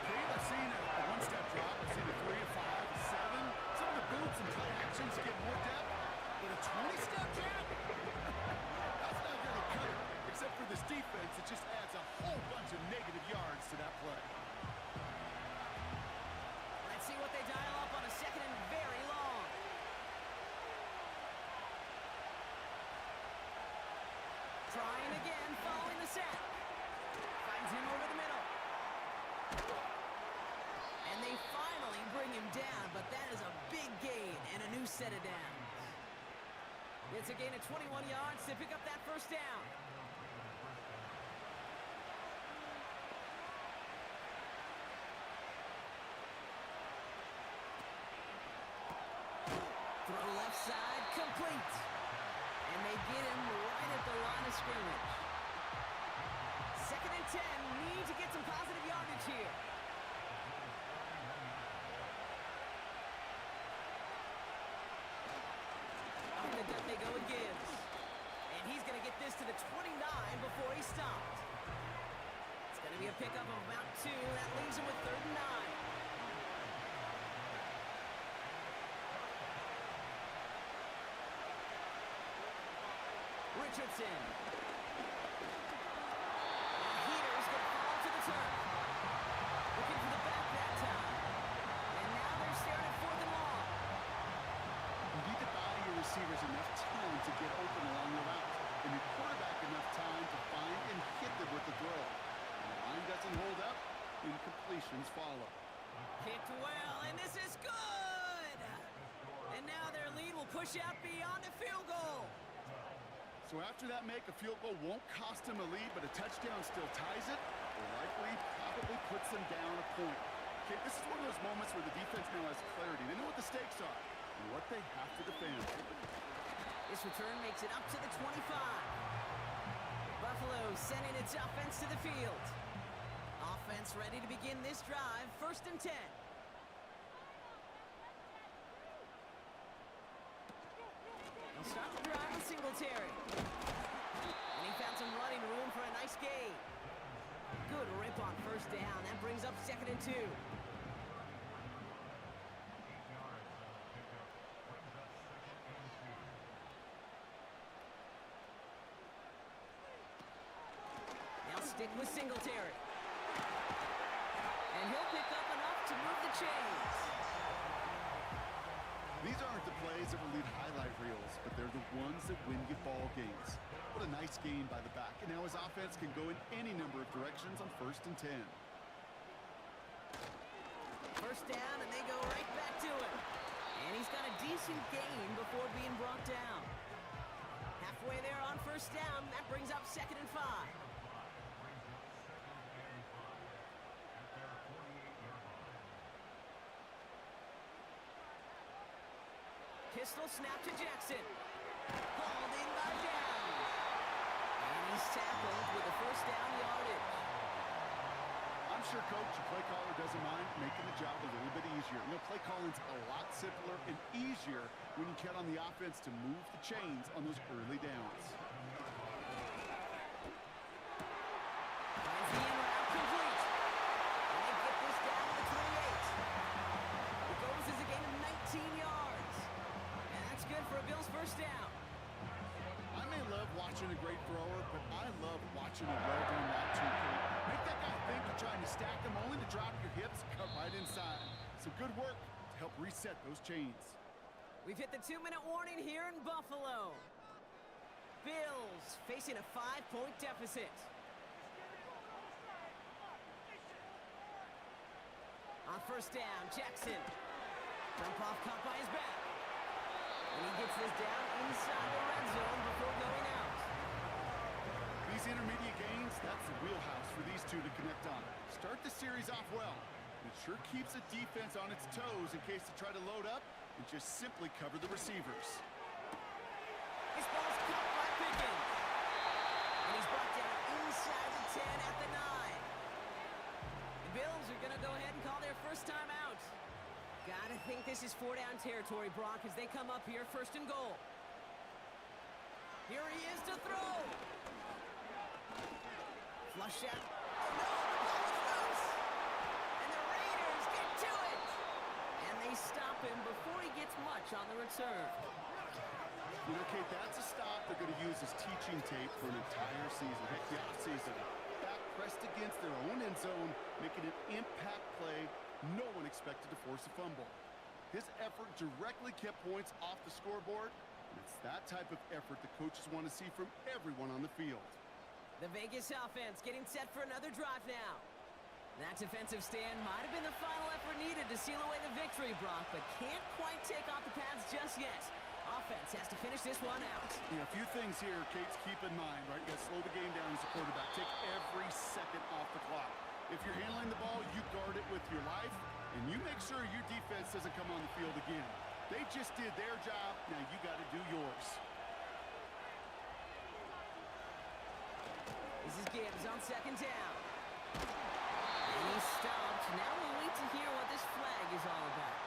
Kate, I've seen a one-step drop. I've seen a 3, a 5, a 7. Some of the boots and play actions get more depth. But a 20-step drop? That's not going to cut it. Except for this defense, it just adds a whole bunch of negative yards to that play. Let's see what they dial up on a 2nd and very long. Trying again, following the set. Finds him over the middle. And they finally bring him down, but that is a big gain and a new set of downs. It's a gain of 21 yards to pick up that first down. Throw left side, complete. And they get him right at the line of scrimmage. 2nd and 10, need to get some positive yardage here. Off the gut they go with Gibbs. And he's going to get this to the 29 before he stopped. It's going to be a pickup of about 2. That leaves him with 3rd and 9. Richardson. Heater's going to fall to the turf. Looking for the back that time. And now they're staring at 4th and long. You need to buy your receivers enough time to get open along the route, and your quarterback enough time to find and hit them with the throw. When the line doesn't hold up, incompletions follow. Kicked well, and this is good! And now their lead will push out beyond a field goal. So after that make, a field goal won't cost him a lead, but a touchdown still ties it, or likely probably puts them down a point. Okay, this is one of those moments where the defense now has clarity. They know what the stakes are and what they have to defend. This return makes it up to the 25. Buffalo sending its offense to the field. Offense ready to begin this drive. 1st and 10. They'll start the drive with Singletary. And he found some running room for a nice gain. Good rip on 1st down. That brings up 2nd and 2. Now stick with Singletary. And he'll pick up enough to move the chains. These aren't the plays that will lead highlight reels, but they're the ones that win you ball games. What a nice gain by the back. And now his offense can go in any number of directions on 1st and 10. 1st down, and they go right back to it. And he's got a decent gain before being brought down. Halfway there on 1st down. That brings up 2nd and 5. Pistol snap to Jackson. Hauled in by Downs. And he's tackled with a 1st down yardage. I'm sure coach and play caller doesn't mind making the job a little bit easier. You know, play calling's a lot simpler and easier when you count on the offense to move the chains on those early downs. Finds the in route complete. And they get this down to the 28. It goes as a gain of 19 yards. And that's good for a Bills 1st down. I may love watching a great thrower, but I love watching a well-done route too, Kate. Make that guy think you're trying to stack him only to drop your hips, cut right inside. Some good work to help reset those chains. We've hit the 2-minute warning here in Buffalo. Bills facing a 5-point deficit. On 1st down, Jackson. Jump off caught by his back. And he gets this down inside the red zone before going out. These intermediate gains, that's the wheelhouse for these two to connect on. Start the series off well. It sure keeps the defense on its toes in case they try to load up and just simply cover the receivers. This ball's caught by Pickens. And he's brought down inside the 10 at the 9. The Bills are going to go ahead and call their 1st time out. Gotta think this is 4-down territory, Brock, as they come up here 1st and goal. Here he is to throw. Flush out. Oh, no, the ball is loose. And the Raiders get to it. And they stop him before he gets much on the return. You know, Kate, that's a stop they're going to use as teaching tape for an entire season. Heck, the offseason. Back pressed against their own end zone, making an impact play. No one expected to force a fumble. His effort directly kept points off the scoreboard, and it's that type of effort the coaches want to see from everyone on the field. The Vegas offense getting set for another drive now. That defensive stand might have been the final effort needed to seal away the victory, Brock, but can't quite take off the pads just yet. Offense has to finish this one out. Yeah, a few things here, Kate's, keep in mind, right? You got to slow the game down as a quarterback. Take every second off the clock. If you're handling the ball, you guard it with your life, and you make sure your defense doesn't come on the field again. They just did their job. Now you got to do yours. This is Gibbs on 2nd down. And he's stopped. Now we'll wait to hear what this flag is all about.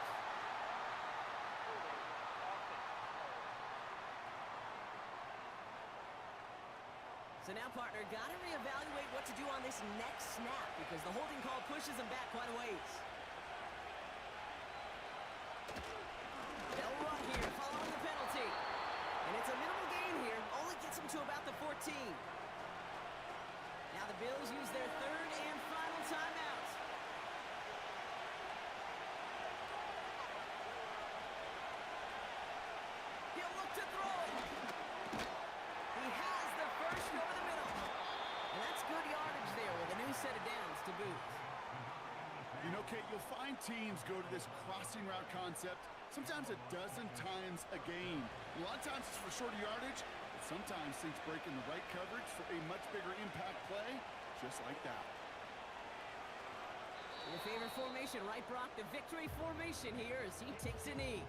So now, partner, got to reevaluate what to do on this next snap because the holding call pushes them back quite a ways. They'll run here following the penalty. And it's a minimal gain here. Only gets them to about the 14. Now the Bills use their 3rd and final timeout. He'll look to throw. He has the first over the middle. And that's good yardage there with a new set of downs to boot. You know, Kate, you'll find teams go to this crossing route concept sometimes a dozen times a game. A lot of times it's for shorter yardage, but Sometimes things break in the right coverage for a much bigger impact play, just like that. Your favorite formation, right, Brock? The victory formation here as he takes a knee.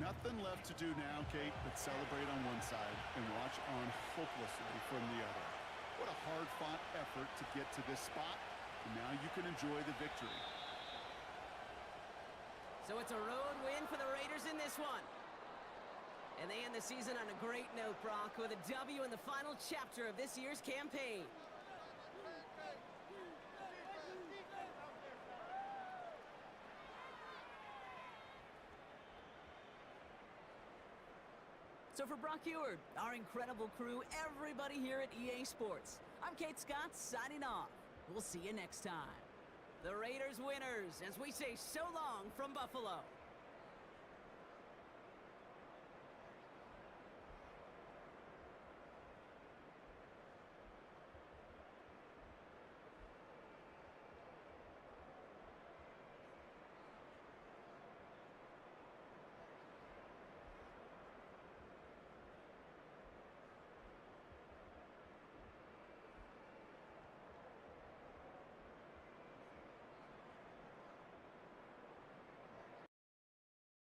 Nothing left to do now, Kate, but celebrate on one side and watch on hopelessly from the other. What a hard-fought effort to get to this spot, and now you can enjoy the victory. So it's a road win for the Raiders in this one. And they end the season on a great note, Brock, with a W in the final chapter of this year's campaign. So for Brock Eward, our incredible crew, everybody here at EA Sports, I'm Kate Scott signing off. We'll see you next time. The Raiders winners, as we say so long from Buffalo.